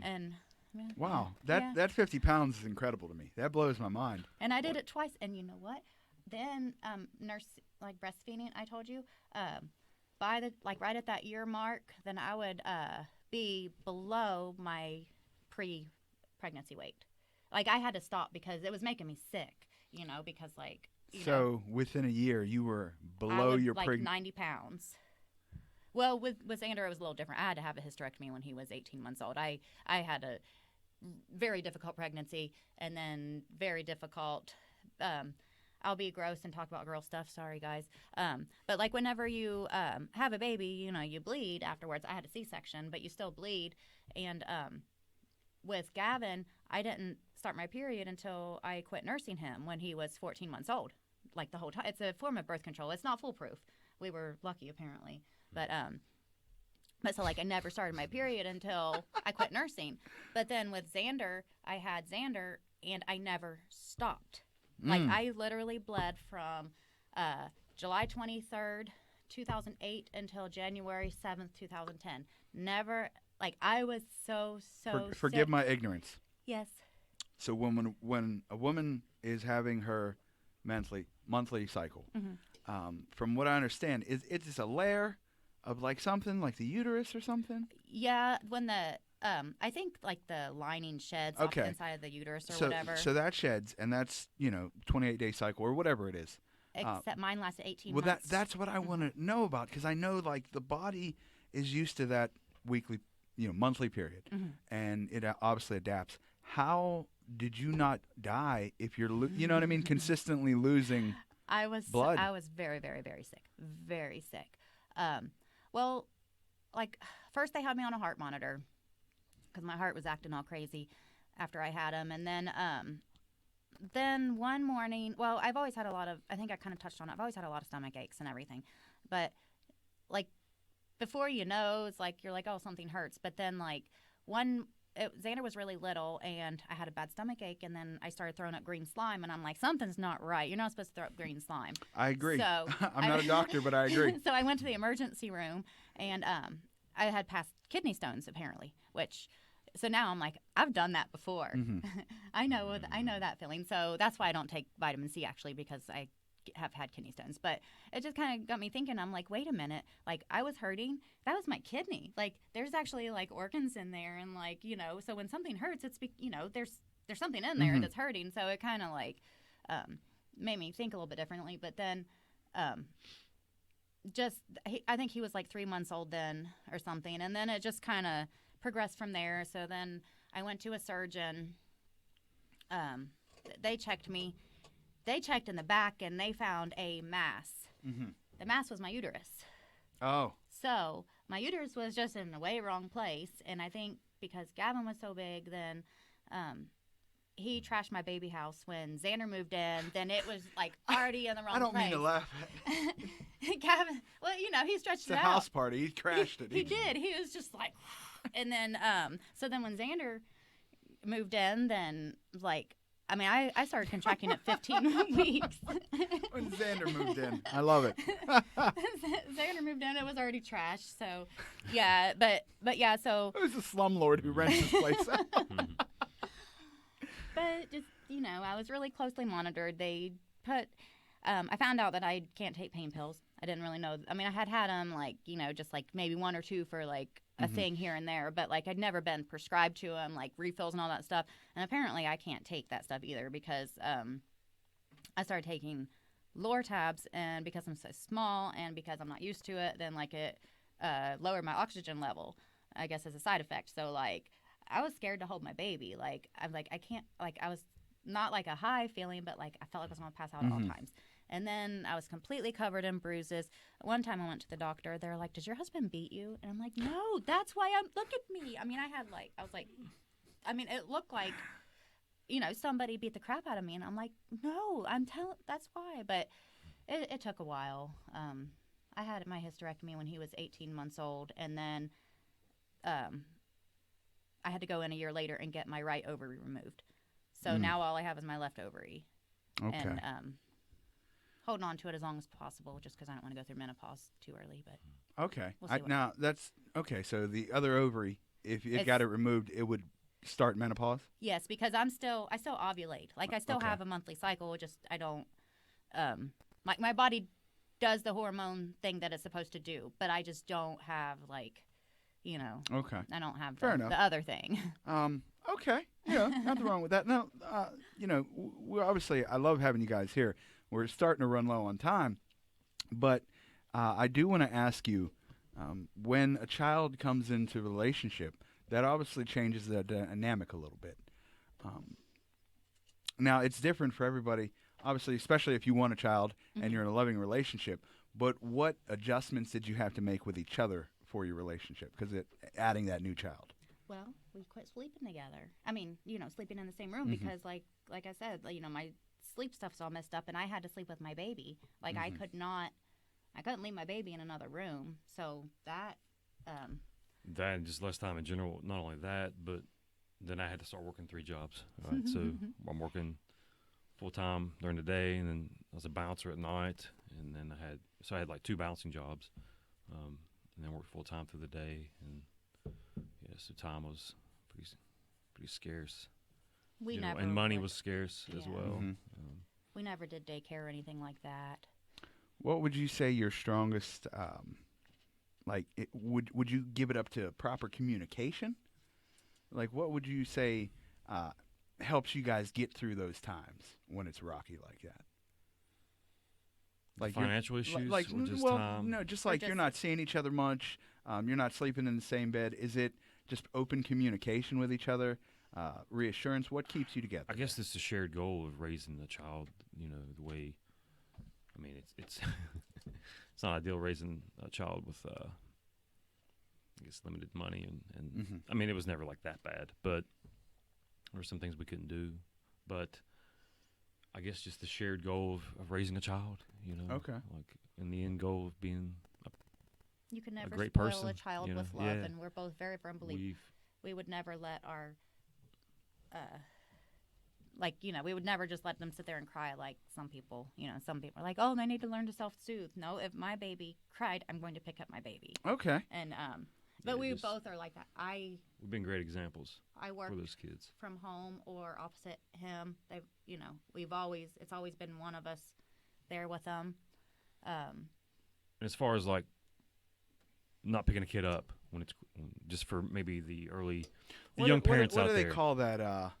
And yeah, Wow. yeah. That 50 pounds is incredible to me. That blows my mind. And I did it twice. And you know what? Then like breastfeeding, I told you, by the like right at that year mark, then I would be below my pre-pregnancy weight. Like I had to stop because it was making me sick, because like, So within a year, you were I below was your like 90 pounds. Well, with Xander, it was a little different. I had to have a hysterectomy when he was 18 months old. I had a very difficult pregnancy, and then very difficult. I'll be gross and talk about girl stuff. Sorry, guys. But like whenever you have a baby, you bleed afterwards. I had a C-section, but you still bleed. And with Gavin, I didn't start my period until I quit nursing him when he was 14 months old. Like the whole time. It's a form of birth control. It's not foolproof. We were lucky, apparently. But so like I never started my period until I quit nursing. But then with Xander, I had Xander, and I never stopped. Like I literally bled from July 23rd, 2008 until January 7th, 2010. Never, like I was so Forgive sick. my ignorance. Yes. So when a woman is having her monthly cycle, from what I understand, it's just a layer of like something like the uterus or something? Yeah, when the I think like the lining sheds off the inside of the uterus or whatever. So that sheds, and that's 28-day cycle or whatever it is. Except mine lasted 18 well, months. that's what I want to know about, because I know like the body is used to that weekly, monthly period, and it obviously adapts. How did you not die if you're, you know what I mean, consistently losing blood? I was very, very, very sick. Very sick. Well, like first they had me on a heart monitor because my heart was acting all crazy after I had him. And then one morning, well, I've always had I think I kind of touched on it. I've always had a lot of stomach aches and everything. But like before it's like you're like, oh, something hurts. But then like Xander was really little, and I had a bad stomach ache, and then I started throwing up green slime, and I'm like, something's not right. You're not supposed to throw up green slime. I agree. So I'm not a doctor, but I agree. So I went to the emergency room, and I had passed kidney stones apparently, so now I'm like, I've done that before. I know that feeling. So that's why I don't take vitamin C, actually, because I have had kidney stones. But it just kind of got me thinking. I'm like, wait a minute. Like, I was hurting. That was my kidney. Like, there's actually like organs in there, and like, so when something hurts, it's there's something in there that's hurting. So it kind of like made me think a little bit differently. But then I think he was like 3 months old then or something, and then it just kind of progressed from there. So then I went to a surgeon. They checked me. They checked in the back, and they found a mass. The mass was my uterus. Oh. So my uterus was just in the way wrong place, and I think because Gavin was so big, then he trashed my baby house when Xander moved in. Then it was like already in the wrong place. I don't mean to laugh. Gavin, well, he stretched It's it a out. house party. He crashed it. He did. He was just like, and then so then when Xander moved in, then like. I mean, I started contracting at 15 weeks. When Xander moved in. I love it. Xander moved in. It was already trashed. So, yeah. But yeah, so. It was a slumlord who rents this place out. But just, I was really closely monitored. They put, I found out that I can't take pain pills. I didn't really know. I mean, I had them like, just like maybe 1 or 2 for like a thing here and there, but like I'd never been prescribed to them, like refills and all that stuff. And apparently I can't take that stuff either because I started taking Lortabs, and because I'm so small and because I'm not used to it, then like it lowered my oxygen level, I guess, as a side effect. So like I was scared to hold my baby. Like I'm like, I can't, like I was not like a high feeling, but like I felt like I was going to pass out at all times. And then I was completely covered in bruises. One time I went to the doctor. They're like, "Does your husband beat you?" And I'm like, "No, that's why look at me." I mean, it looked like, somebody beat the crap out of me. And I'm like, "No, that's why." But it took a while. I had my hysterectomy when he was 18 months old. And then I had to go in a year later and get my right ovary removed. So now all I have is my left ovary. Okay. And holding on to it as long as possible, just because I don't want to go through menopause too early. But Okay. we'll see Now that's okay. So the other ovary, if it got it removed, it would start menopause. yes, because I still ovulate. Like I still Okay. have a monthly cycle. Just I don't. My body does the hormone thing that it's supposed to do, but I just don't have Okay. I don't have Fair enough. the other thing. Okay. Yeah, nothing wrong with that. Now, we obviously, I love having you guys here. We're starting to run low on time, but I do want to ask you, when a child comes into a relationship, that obviously changes the dynamic a little bit. Now, it's different for everybody, obviously, especially if you want a child and you're in a loving relationship. But what adjustments did you have to make with each other for your relationship? Because adding that new child. Well, we quit sleeping together. I mean, sleeping in the same room because, like I said, my sleep stuff's all messed up, and I had to sleep with my baby. Like I couldn't leave my baby in another room. So that. That and just less time in general. Not only that, but then I had to start working 3 jobs. Right, so I'm working full time during the day, and then I was a bouncer at night, and then I had like 2 bouncing jobs, and then worked full time through the day, and so time was pretty scarce. We never and money would. was scarce as well. We never did daycare or anything like that. What would you say your strongest, would you give it up to proper communication? Like, what would you say helps you guys get through those times when it's rocky like that? Like financial issues, or just time? No, just like you're not seeing each other much. You're not sleeping in the same bed. Is it just open communication with each other, reassurance? What keeps you together? I guess it's a shared goal of raising a child. The way. I mean, it's it's not ideal raising a child with, I guess, limited money, and I mean, it was never like that bad, but there were some things we couldn't do. But I guess just the shared goal of raising a child. Okay. Like in the end goal of being You can never great spoil person, a child with love, and we're both very firm believers. We would never let our, we would never just let them sit there and cry like some people. Some people are like, oh, they need to learn to self-soothe. No, if my baby cried, I'm going to pick up my baby. Okay. And but we both are like that. We've been great examples I work for those kids from home or opposite him. It's always been one of us there with them. And as far as like not picking a kid up when it's just for maybe the young parents out there. What do they call that?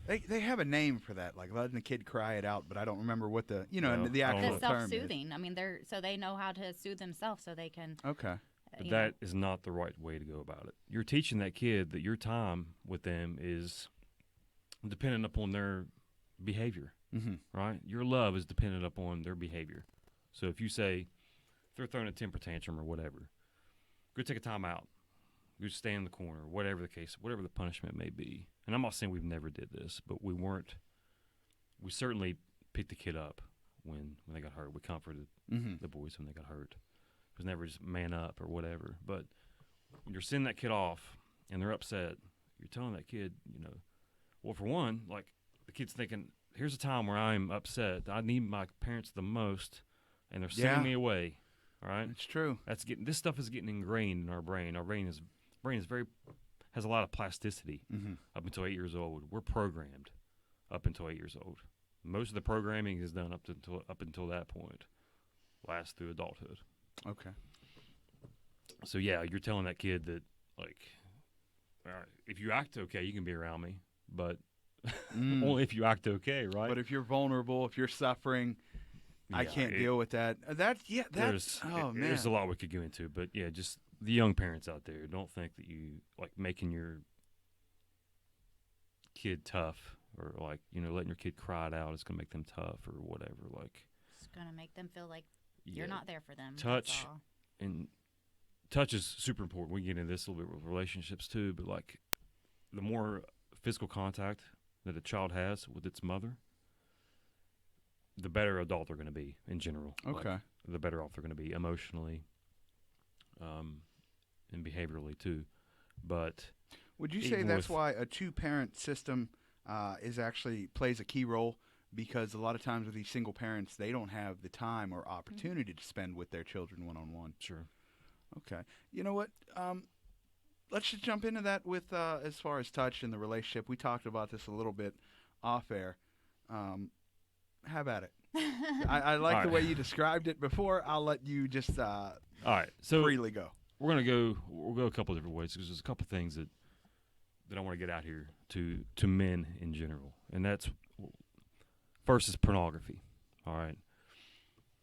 They have a name for that, like letting the kid cry it out, but I don't remember what the the actual the term is. self-soothing. I mean, so they know how to soothe themselves, so they can. Okay. But that is not the right way to go about it. You're teaching that kid that your time with them is dependent upon their behavior, right? Your love is dependent upon their behavior. So if you say, if they're throwing a temper tantrum or whatever, go take a time out. Go stay in the corner, whatever the case, whatever the punishment may be. And I'm not saying we've never did this, but we certainly picked the kid up when they got hurt. We comforted the boys when they got hurt. It was never just man up or whatever. But when you're sending that kid off and they're upset, you're telling that kid, well, for one, like the kid's thinking, here's a time where I'm upset. I need my parents the most, and they're sending me away. All right, it's true. This stuff is getting ingrained in our brain. Our brain has a lot of plasticity up until 8 years old. We're programmed up until 8 years old. Most of the programming is done up until that point, lasts through adulthood. Okay. So yeah, you're telling that kid that, like, all right, if you act okay, you can be around me, but only if you act okay, right? But if you're vulnerable, if you're suffering, I can't deal with that. There's a lot we could go into, but yeah, just the young parents out there, don't think that you like making your kid tough or like letting your kid cry it out is gonna make them tough or whatever. Like It's gonna make them feel like yeah, you're not there for them. touch That's all. and touch is super important. We can get into this a little bit with relationships too, but like the more physical contact that a child has with its mother, the better adult they're going to be in general. Okay. Like, the better off they're going to be emotionally, and behaviorally too. But Would you say even that's with- why a two-parent system is actually plays a key role? Because a lot of times with these single parents, they don't have the time or opportunity to spend with their children one-on-one. sure. Okay. You know what? Let's just jump into that with as far as touch and the relationship. We talked about this a little bit off air. Have at it. I like All the right. way you described it before. I'll let you just All right. So freely go. we'll go a couple of different ways because there's a couple things that I want to get out here to men in general, and that's first is pornography. All right.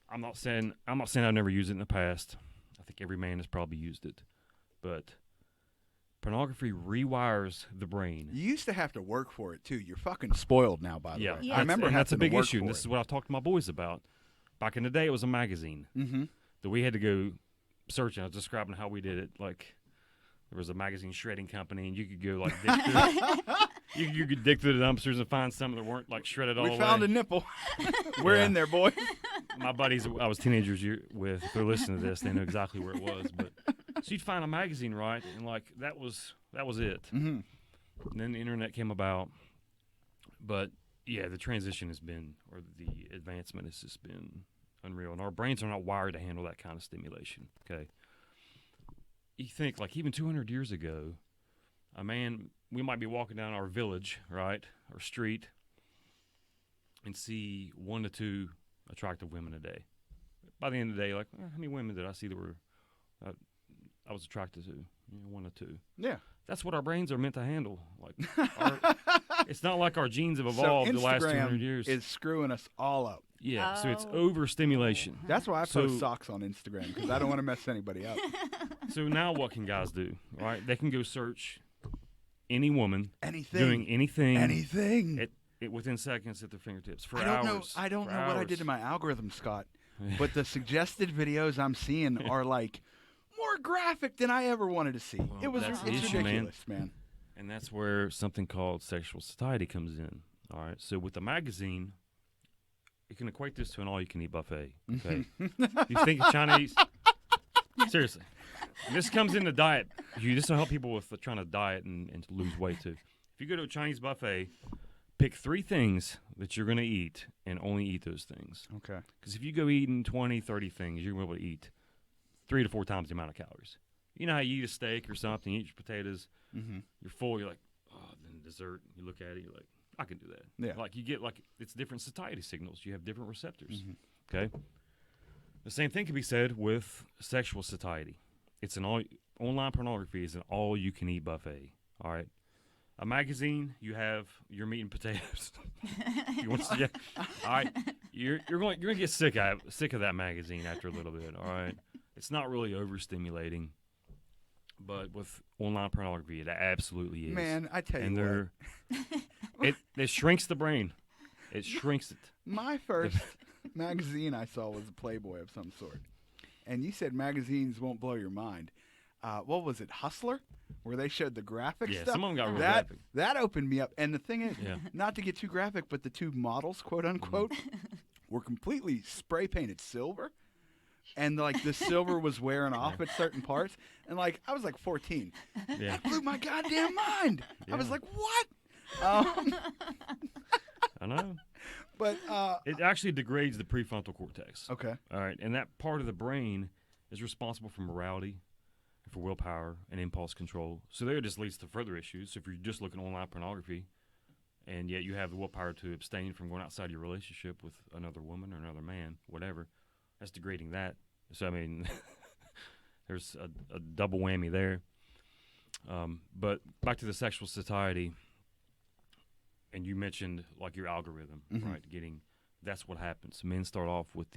I'm not saying I've never used it in the past. I think every man has probably used it, but pornography rewires the brain. You used to have to work for it too. You're fucking spoiled now, by the way. Yeah. I remember and that's a having to big work issue. for And this it. is what I've talked to my boys about. Back in the day, it was a magazine Mm-hmm. that we had to go searching. I was describing how we did it. Like there was a magazine shredding company, and you could go like dig through, you could dig through the dumpsters and find some that weren't like shredded all We the found way. a nipple. We're Yeah. in there, boy. My buddies I was teenagers with, if they're listening to this, they know exactly where it was. But so you'd find a magazine, right, and like that was it. Mm-hmm. And then the internet came about. But yeah, the transition has been, or the advancement has just been unreal. And our brains are not wired to handle that kind of stimulation. Okay. You think like even 200 years ago, we might be walking down our village, right, or street, and see 1 to 2 attractive women a day. By the end of the day, like how many women did I see that were I was attracted to? 1 to 2. Yeah. That's what our brains are meant to handle. Like, it's not like our genes have So evolved the last 200 Instagram years. is screwing us all up. Yeah, so it's Oh. overstimulation. That's why I post So- socks on Instagram, because I don't want to mess anybody up. So now what can guys do? Right? They can go search any woman Anything. doing anything Anything. within seconds at their fingertips for I don't hours. know. I don't for know what I did hours. to my algorithm, Scott. But the suggested videos I'm seeing are like more graphic than I ever wanted to see. Well, It was that's the it's issue, man. ridiculous, man. And that's where something called sexual satiety comes in. All right. So with the magazine, you can equate this to an all-you-can-eat buffet. Okay. You think of Chinese? Seriously. And this comes into diet. This will help people with trying to diet and to lose weight too. If you go to a Chinese buffet, pick 3 things that you're going to eat and only eat those things. Okay. Because if you go eating 20, 30 things, you're going to be able to eat 3 to 4 times the amount of calories. You know how you eat a steak or something, you eat your potatoes, Mm-hmm. you're full, you're like, oh, then dessert, you look at it, you're like, I can do that. Yeah. Like you get like, it's different satiety signals. You have different receptors. Mhm. Okay. The same thing can be said with sexual satiety. It's online pornography is an all-you-can-eat buffet. All right. A magazine, you have your meat and potatoes. You want to, all right. You're going to get sick of that magazine after a little bit. All right. It's not really overstimulating, but with online pornography, it absolutely is. Man, I tell and you what. it shrinks the brain. It shrinks it. My first magazine I saw was a Playboy of some sort. And you said magazines won't blow your mind. What was it, Hustler? Where they showed the graphic Yeah, stuff? some of them got real that, graphic. That opened me up. And the thing is, Yeah. not to get too graphic, but the 2 models, quote unquote, were completely spray painted silver. And like the silver was wearing off at certain parts. And like I was like 14. Yeah. That blew my goddamn mind. I was Yeah. like, what? I know. But It actually degrades the prefrontal cortex. okay. All right. And that part of the brain is responsible for morality, for willpower, and impulse control. So there it just leads to further issues. So if you're just looking at online pornography and yet you have the willpower to abstain from going outside your relationship with another woman or another man, whatever, that's degrading that. So, I mean, there's a double whammy there. But back to the sexual satiety, and you mentioned like your algorithm, Mhm. right? That's what happens. Men start off with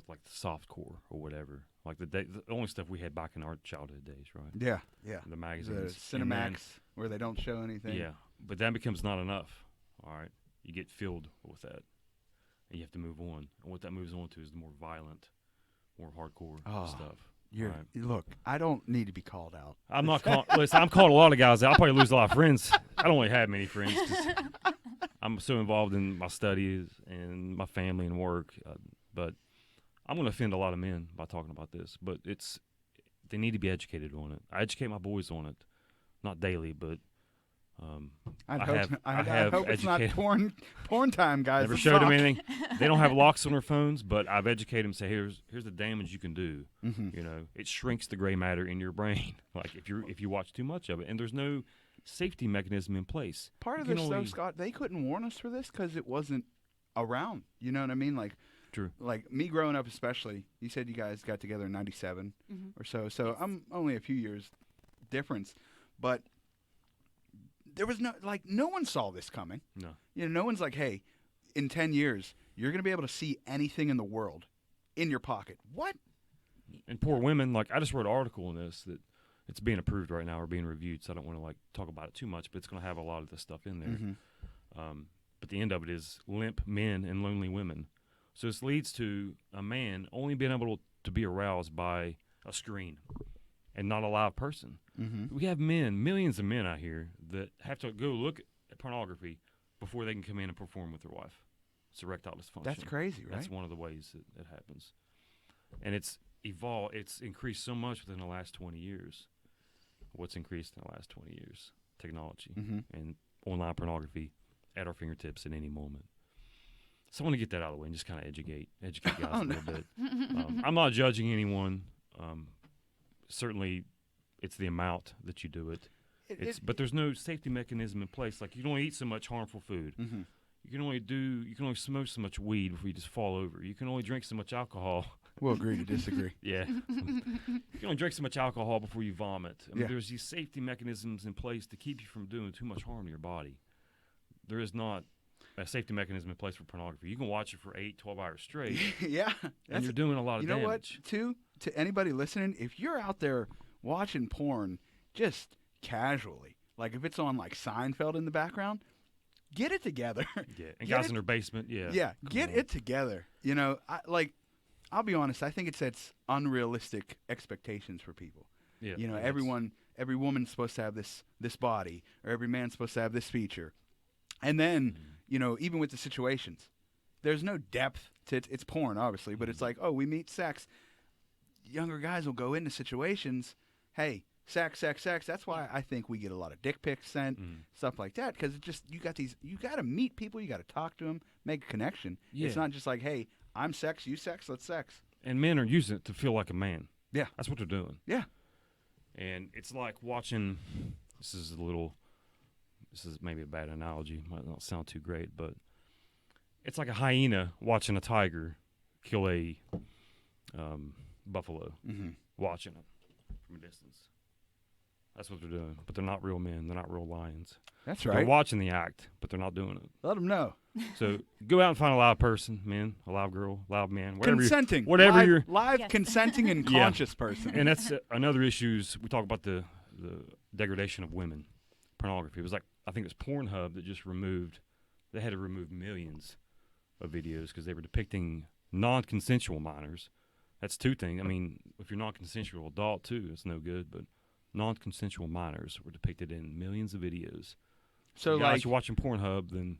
like the soft core or whatever, like the only stuff we had back in our childhood days, right? Yeah, yeah. The The magazines, Cinemax where they don't show anything. yeah, but that becomes not enough. All right, you get filled with that, and you have to move on. And what that moves on to is the more violent, more hardcore stuff. You're, Right. Look, I don't need to be called out. I'm not listen, I'm calling a lot of guys out. I'll probably lose a lot of friends. I don't really have many friends 'cause I'm so involved in my studies and my family and work. But I'm going to offend a lot of men by talking about this. But they need to be educated on it. I educate my boys on it, not daily, but I have hope it's not educated. porn time, guys. Never Let's showed them talk. anything. They don't have locks on their phones, but I've educated them. Say, here's the damage you can do. Mhm. You know, it shrinks the gray matter in your brain. Like if you watch too much of it, and there's no safety mechanism in place. Part of You can this, though, only- Scott, they couldn't warn us for this because it wasn't around. You know what I mean? Like, True. Like me growing up, especially. You said you guys got together in '97 or so. So Yes. I'm only a few years difference, but there was no one saw this coming. No. You know, no one's like, hey, in 10 years, you're going to be able to see anything in the world in your pocket. What? And poor women, like I just wrote an article on this that it's being approved right now or being reviewed, so I don't want to like talk about it too much, but it's going to have a lot of this stuff in there. Mm-hmm. But the end of it is limp men and lonely women. So this leads to a man only being able to be aroused by a screen and not a live person. Mm-hmm. We have men, millions of men out here that have to go look at pornography before they can come in and perform with their wife. It's erectile dysfunction. That's crazy, right? That's one of the ways that it happens. And it's evolved. It's increased so much within the last 20 years. What's increased in the last 20 years? Technology Mm-hmm. and online pornography at our fingertips at any moment. So I want to get that out of the way and just kind of educate guys a little bit. I'm not judging anyone. Certainly, it's the amount that you do it. But there's no safety mechanism in place. Like you can only eat so much harmful food. Mm-hmm. You can only smoke so much weed before you just fall over. You can only drink so much alcohol. We'll agree to disagree. Yeah. You can only drink so much alcohol before you vomit. I mean, Yeah. there's these safety mechanisms in place to keep you from doing too much harm to your body. There is not a safety mechanism in place for pornography. You can watch it for 8, 12 hours straight, Yeah. and you're doing a lot of You know what? damage. Too, to anybody listening, if you're out there watching porn just casually, like if it's on like Seinfeld in the background, get it together. Yeah, and Get guys it- in their basement, yeah. Yeah, Come get on. it together. You know, I'll be honest. I think it sets unrealistic expectations for people. Yeah, You know, and every woman's supposed to have this body, or every man's supposed to have this feature, and then you know, even with the situations, there's no depth to it. It's porn, obviously, but it's like, oh, we meet sex. Younger guys will go into situations. Hey, sex. That's why I think we get a lot of dick pics sent, stuff like that, because it just you got to meet people, you got to talk to them, make a connection. Yeah. It's not just like, hey, I'm sex, you sex, let's sex. And men are using it to feel like a man. Yeah. That's what they're doing. Yeah. And it's like watching. This is maybe a bad analogy. Might not sound too great, but it's like a hyena watching a tiger kill a buffalo, watching it from a distance. That's what they're doing. But they're not real men. They're not real lions. That's They're right. watching the act, but they're not doing it. Let them know. So go out and find a live person, men, a live girl, live man, Consenting. whatever live, you're. live Yes. consenting and Yeah. conscious person. And that's another issue. We talk about the degradation of women, pornography. It was like, I think it was Pornhub that just they had to remove millions of videos because they were depicting non-consensual minors. That's two things. I mean, if you're non-consensual adult too, it's no good, but non-consensual minors were depicted in millions of videos. So Guys, like, you're watching Pornhub, then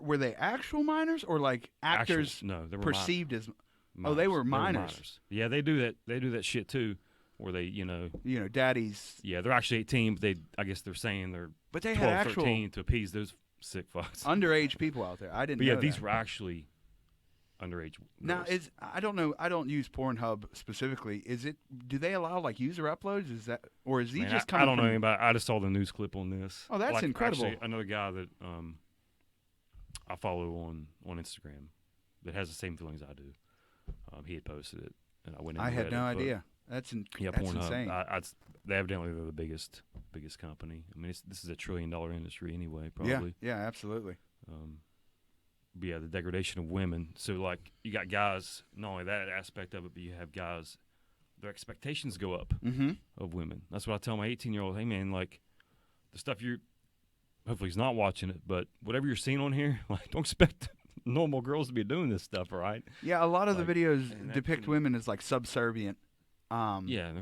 were they actual minors or like actors actual, no, they were perceived as minors. they were minors. Yeah, they do that. They do that shit too, where they, daddies? yeah, they're actually 18, but I guess they're saying they're But they 12, had actual 13 to appease those sick fucks. underage people out there. I didn't. But yeah, know these that. were actually underage. Now girls. I don't know. I don't use Pornhub specifically. Do they allow like user uploads? Is that or is he Man, just I coming? don't know from- anybody. I just saw the news clip on this. Oh, that's Like, incredible. Actually, another guy that I follow on Instagram that has the same feelings I do. He had posted it, and I went. I and had read no it, but idea. That's Yeah, that's Pornhub. insane. They evidently they're the biggest company. I mean, this is $1 trillion industry anyway, probably. Yeah, absolutely. But yeah, the degradation of women. So like, you got guys. Not only that aspect of it, but you have guys. Their expectations go up Mm-hmm. of women. That's what I tell my 18-year-old. Hey man, like the stuff hopefully he's not watching it, but whatever you're seeing on here, like, don't expect normal girls to be doing this stuff, all right? Yeah, a lot of Like, the videos and that depict can- women as like subservient. Yeah,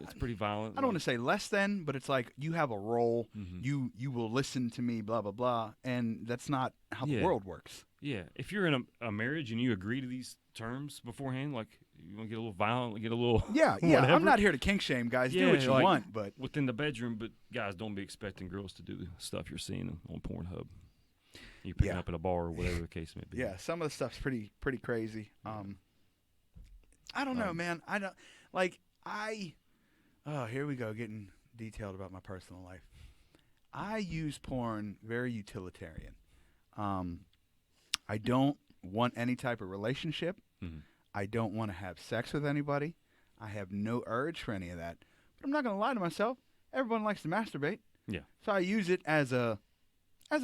it's pretty violent. I don't want to say less than, but it's like you have a role. Mhm. You will listen to me, blah blah blah, and that's not how the Yeah. world works. Yeah, if you're in a marriage and you agree to these terms beforehand, like you want to get a little violent, get a little Yeah, yeah. whatever, I'm not here to kink shame, guys. Do Yeah, what you like- want, but within the bedroom, but guys, don't be expecting girls to do the stuff you're seeing on Pornhub. You picking Yeah. up at a bar or whatever the case may be. yeah, some of the stuff's pretty crazy. I don't know, man. I don't like Oh, here we go, getting detailed about my personal life. I use porn very utilitarian. I don't want any type of relationship. Mhm. I don't want to have sex with anybody. I have no urge for any of that. But I'm not going to lie to myself. Everyone likes to masturbate. Yeah. So I use it as a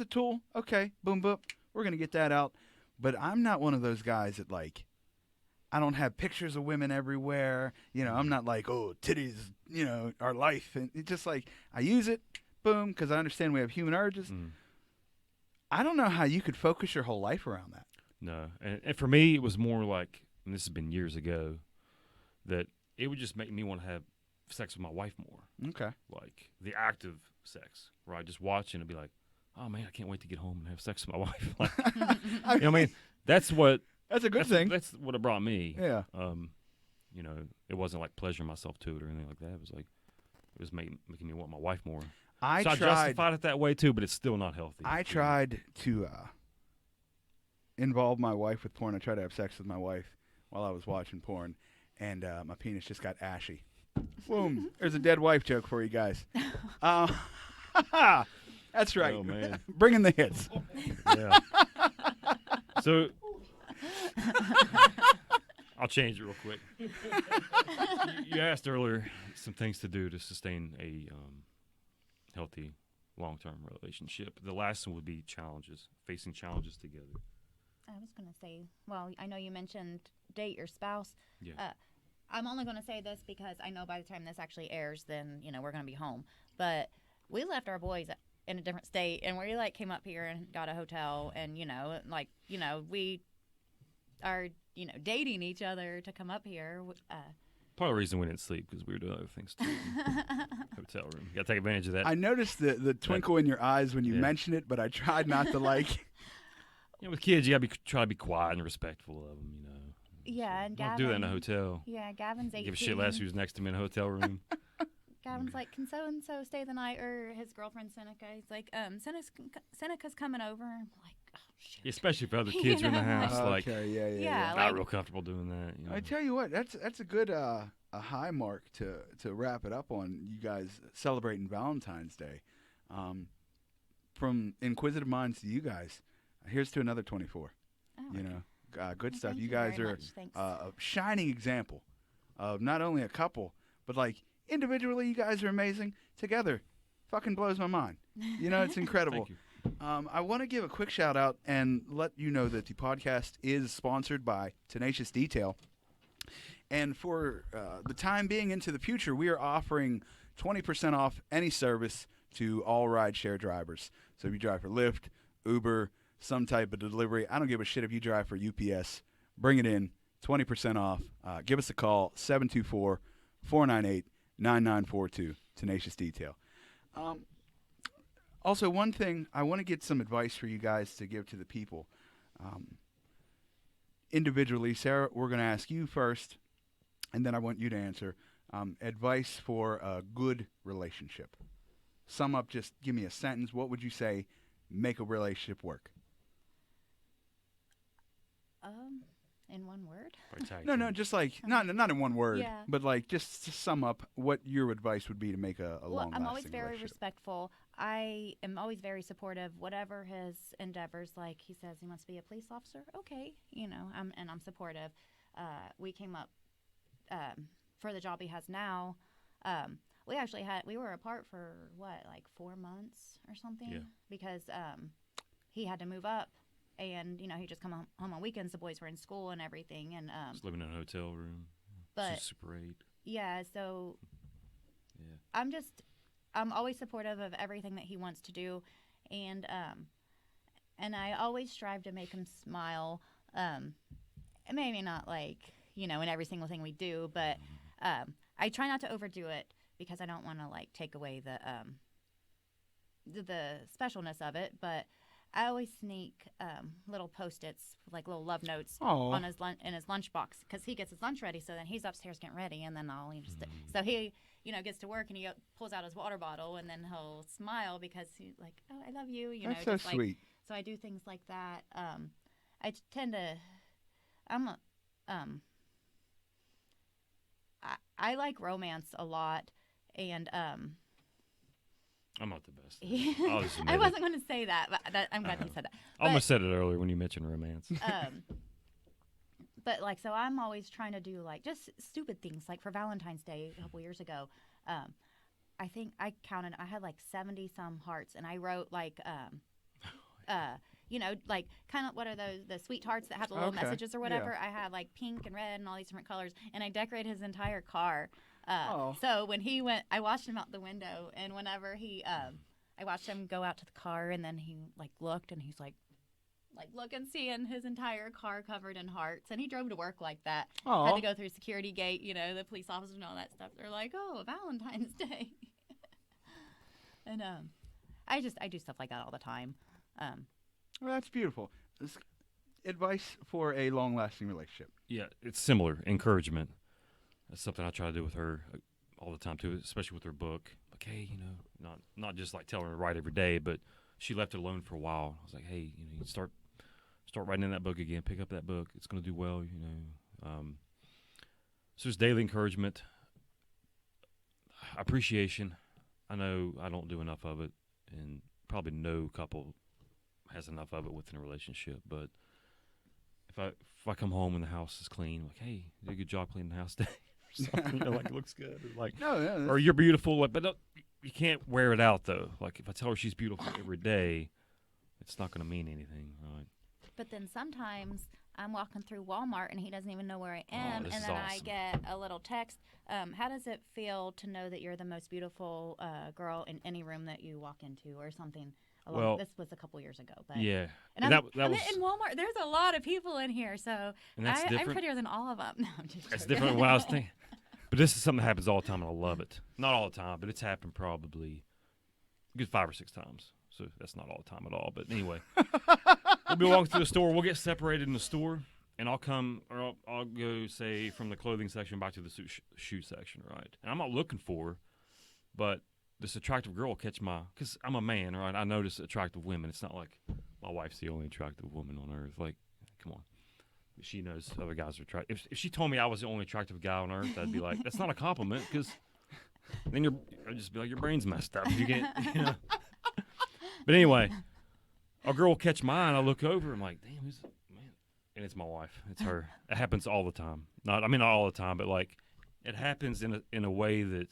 tool. Okay, boom, boom. We're going to get that out. But I'm not one of those guys that, like, I don't have pictures of women everywhere. You know, I'm not like, oh, titties, you know, our life. And it's just like, I use it, boom, because I understand we have human urges. Mhm. I don't know how you could focus your whole life around that. No, and for me, it was more like, and this has been years ago, that it would just make me want to have sex with my wife more. Okay. Like the active sex, where I just watch and it'd be like, oh man, I can't wait to get home and have sex with my wife. Like, you know what I mean? That's what That's a good thing. That's what it brought me. Yeah. You know, it wasn't like pleasuring myself to it or anything like that. It was like it was making me want my wife more. I So I tried. justified it that way too, but it's still not healthy. I tried to involve my wife with porn. I tried to have sex with my wife while I was watching porn, and my penis just got ashy. Boom! There's a dead wife joke for you guys. That's right. Oh man. Bringing the hits. Yeah. So I'll change it real quick. You asked earlier some things to do to sustain a healthy long-term relationship. The last one would be challenges, facing challenges together. I was going to say, well, I know you mentioned date your spouse. Yeah. I'm only going to say this because I know by the time this actually airs, then, you know, we're going to be home. But we left our boys in a different state, and we, like, came up here and got a hotel, and, you know, like, you know, we are, you know, dating each other to come up here. Part of the reason we didn't sleep because we were doing other things too. Hotel room. You got to take advantage of that. I noticed the twinkle in your eyes when you Yeah. mentioned it, but I tried not to like. You know, with kids, you got to try to be quiet and respectful of them, you know. Yeah, and Don't do that in a Gavin- hotel. Yeah, Gavin's 18. Give a shit less who's next to me in a hotel room. Gavin's like, can so-and-so stay the night? Or his girlfriend, Seneca, he's like, Seneca's coming over. I'm like, oh, shit. Especially if other kids are in the You know, house. Like, okay, yeah. Yeah, not like- real comfortable doing that. You know. I tell you what, that's a good a high mark to wrap it up on. You guys celebrating Valentine's Day. From Inquisitive Minds to you guys, here's to another 24. Oh, You okay. know, good Well, stuff. thank You very guys are much. Thanks. a shining example of not only a couple, but like individually, you guys are amazing. Together, fucking blows my mind. You know, it's incredible. Thank you. I want to give a quick shout out and let you know that the podcast is sponsored by Tenacious Detail. And for the time being into the future, we are offering 20% off any service to all rideshare drivers. So if you drive for Lyft, Uber, some type of delivery, I don't give a shit if you drive for UPS. Bring it in, 20% off. Give us a call, 724-498-9942, Tenacious Detail. Also, one thing, I want to get some advice for you guys to give to the people. Individually, Sarah, we're going to ask you first, and then I want you to answer. Advice for a good relationship. Sum up, just give me a sentence. What would you say make a relationship work? In one word? Probably tag No, team. just like, not in one word, Yeah. but like just to sum up what your advice would be to make a Well, long-lasting I'm always very relationship. respectful. I am always very supportive. Whatever his endeavors, like he says he wants to be a police officer. Okay, you know, I'm supportive. We came up for the job he has now. We were apart for like 4 months or something. Yeah. Because he had to move up, and you know he just come home on weekends. The boys were in school and everything, and Just living in a hotel room. but It's Super 8. yeah, so Yeah. I'm always supportive of everything that he wants to do, and I always strive to make him smile. Maybe not like, you know, in every single thing we do, but I try not to overdo it because I don't want to like take away the specialness of it. But I always sneak little Post-its, like little love notes, Aw. on his in his lunchbox because he gets his lunch ready. So then he's upstairs getting ready, and then I'll just so he, you know, gets to work and he pulls out his water bottle and then he'll smile because he's like, oh, I love you. You That's know, so just like, sweet. so I do things like that. I tend to, I'm a, I like romance a lot, and I'm not the best. I'll just admit I it. wasn't going to say that, but I'm glad he said that. I almost said it earlier when you mentioned romance. But like, so I'm always trying to do like just stupid things. Like for Valentine's Day a couple years ago, I think I counted. I had like 70 some hearts, and I wrote like, you know, like kind of what are those the sweet hearts that have the little Okay. messages or whatever. Yeah. I had like pink and red and all these different colors, and I decorated his entire car. Oh. So when he went, I watched him out the window, and whenever he, I watched him go out to the car, and then he like looked, and he's like look and seeing his entire car covered in hearts, and he drove to work like that. Aw. Had to go through security gate, you know, the police officers and all that stuff. They're like, oh, Valentine's Day, and I do stuff like that all the time. Well, that's beautiful. Advice for a long-lasting relationship. Yeah, it's similar. Encouragement. That's something I try to do with her all the time too, especially with her book. Like, hey, you know, not just like telling her to write every day, but she left it alone for a while. I was like, hey, you know, you start writing in that book again. Pick up that book. It's going to do well, you know. So there's daily encouragement, appreciation. I know I don't do enough of it, and probably no couple has enough of it within a relationship. But if I come home and the house is clean, like, hey, you did a good job cleaning the house today, or something, you know, like it looks good, or like, No, or you're beautiful, like, but you can't wear it out though. Like if I tell her she's beautiful every day, it's not going to mean anything, right? But then sometimes I'm walking through Walmart and he doesn't even know where I am, this and is then I awesome. get a little text. How does it feel to know that you're the most beautiful girl in any room that you walk into, or something? Well, This was a couple years ago, but Yeah, And and I'm, that I'm was, in Walmart. There's a lot of people in here, so and that's I'm different. prettier than all of them. No, I'm just That's joking. different than what I was thinking. But this is something that happens all the time, and I love it. Not all the time, but it's happened probably a good 5 or 6 times. So that's not all the time at all. But anyway, we'll be walking through the store. We'll get separated in the store, and I'll go, say, from the clothing section back to the shoe section, right? And I'm not looking for her, but this attractive girl will catch because I'm a man, right? I notice attractive women. It's not like my wife's the only attractive woman on earth. Like, come on. She knows other guys are attractive. If she told me I was the only attractive guy on earth, I'd be like, that's not a compliment, because then I'd just be like, your brain's messed up. You get, you know. But anyway, a girl will catch my eye, and I look over, I'm like, damn, who's man? And it's my wife. It's her. It happens all the time. Not all the time, but like, it happens in a way that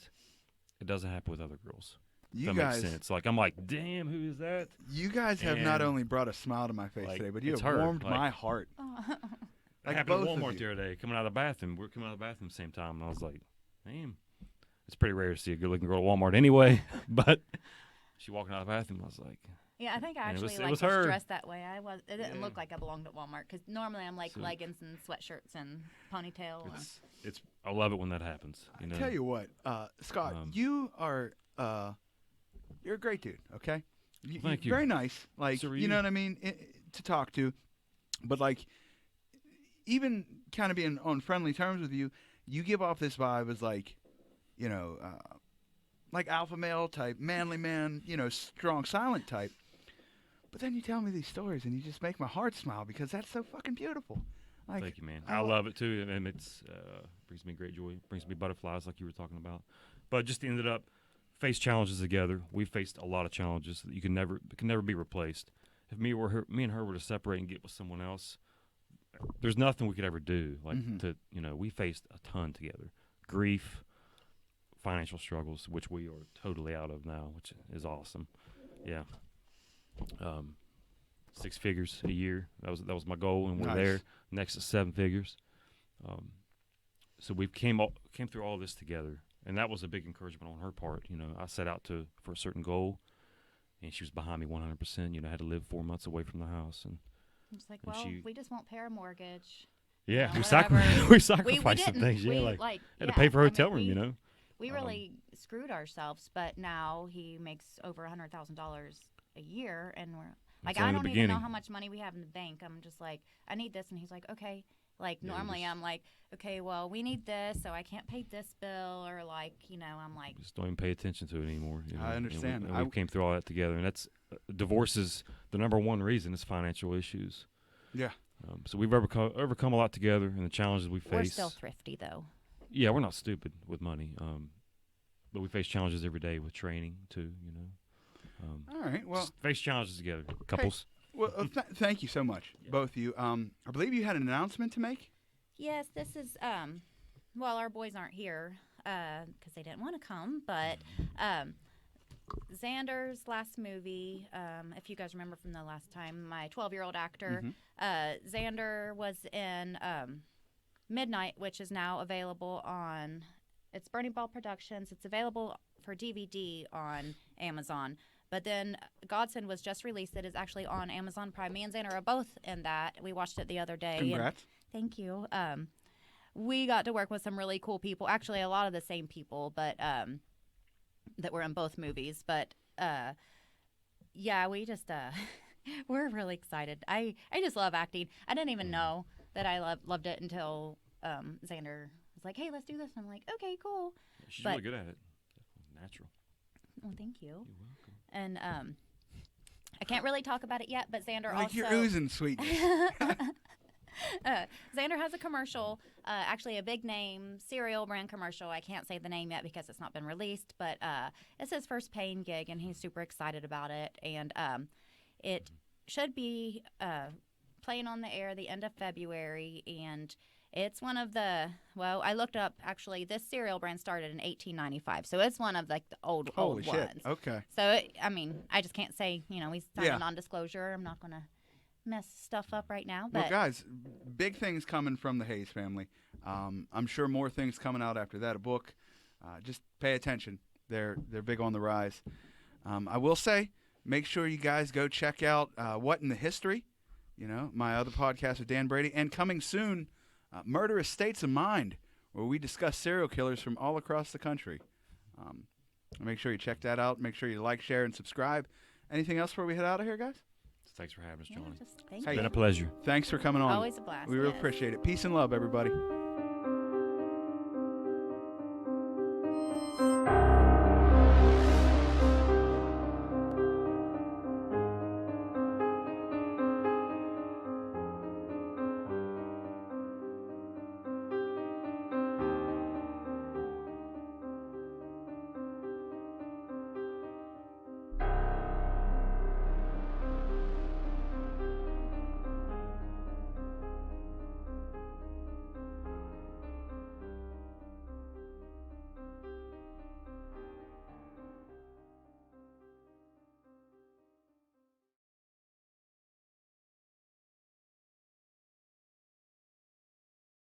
it doesn't happen with other girls. You that guys, makes sense. Like, I'm like, damn, who is that? you guys have not And, only brought a smile to my face like, today, but you it's have her, warmed like- my heart. That Like happened at both of Walmart you. the other day, coming out of the bathroom. We were coming out of the bathroom at the same time, and I was like, damn. It's pretty rare to see a good-looking girl at Walmart anyway, but she walking out of the bathroom, I was like, Yeah, I think I And it actually was- it like was was her. dressed that way. It didn't Yeah. look like I belonged at Walmart because normally I'm like So- leggings and sweatshirts and ponytail. it's I love it when that happens. You know? I tell you what, Scott, you are you're a great dude. Okay, Thank you. Very nice. Like So are you you. know what I mean to talk to, but like even kind of being on friendly terms with you, you give off this vibe as like, you know, like alpha male type, manly man, you know, strong, silent type. But then you tell me these stories, and you just make my heart smile because that's so fucking beautiful. Like, Thank you, man. I I lo- love it too, and it's brings me great joy. Brings me butterflies, like you were talking about. But just ended up face challenges together. We faced a lot of challenges that can never be replaced. If me and her were to separate and get with someone else, there's nothing we could ever do. Like we faced a ton together. Grief, financial struggles, which we are totally out of now, which is awesome. Yeah. 6 figures a year. That was my goal, and we're Nice. there. Next to 7 figures. So we came through all this together, and that was a big encouragement on her part. You know, I set out for a certain goal, and she was behind me 100%. You know, I had to live 4 months away from the house, and I'm just like, and well, she- we just won't pay our mortgage. yeah, we, whatever. we sacrificed some didn't. things. Yeah, We, like had to yeah, pay for I mean, hotel room. You know, We really screwed ourselves, but now he makes over $100,000 a year, and we're like, only I the don't even beginning. know how much money we have in the bank. I'm just like, I need this, and he's like, okay. Like Yeah, normally, just- I'm like, okay, well, we need this, so I can't pay this bill, or like, I'm like, just don't even pay attention to it anymore. You know? I understand. And we came through all that together, and that's divorce is the number one reason is financial issues. Yeah. So we've overcome a lot together, and the challenges we face. we're still thrifty though. Yeah, we're not stupid with money, but we face challenges every day with training too. You know, All right. Well, just face challenges together, couples. well, thank you so much, both of you. I believe you had an announcement to make. Yes, this is well, our boys aren't here because they didn't want to come, but Xander's last movie, if you guys remember from the last time, my 12-year-old actor, Xander was in Midnight, which is now available on, it's Burning Ball Productions. It's available for DVD on Amazon. But then Godson was just released. It is actually on Amazon Prime. Me and Xander are both in that. We watched it the other day. Congrats. Thank you. We got to work with some really cool people. Actually, a lot of the same people, but that were in both movies. But yeah, we just we're really excited. I just love acting. I didn't even know that I loved it until Xander was like, "Hey, let's do this." And I'm like, "Okay, cool." She's But- really good at it. Natural. Well, thank you. You're welcome. And I can't really talk about it yet, but Xander Like also you're oozing sweetness. Xander has a commercial, actually a big name cereal brand commercial. I can't say the name yet because it's not been released, but it's his first paying gig, and he's super excited about it. And it should be playing on the air the end of February, and it's one of the, well, I looked up, actually, this cereal brand started in 1895, so it's one of like the old Holy shit. ones. Okay. So, I mean, I just can't say, we signed Yeah. a non-disclosure. I'm not going to mess stuff up right now. Well, But guys, big things coming from the Hayes family. I'm sure more things coming out after that. A book. Just pay attention. They're big on the rise. I will say, make sure you guys go check out What in the History. My other podcast with Dan Brady, and coming soon, Murderous States of Mind, where we discuss serial killers from all across the country. Make sure you check that out. Make sure you like, share, and subscribe. Anything else before we head out of here, guys? Thanks for having us, yeah, Johnny. just thank Hey, It's been you. a pleasure. Thanks for coming on. Always a blast. We really yes. appreciate it. Peace and love, everybody.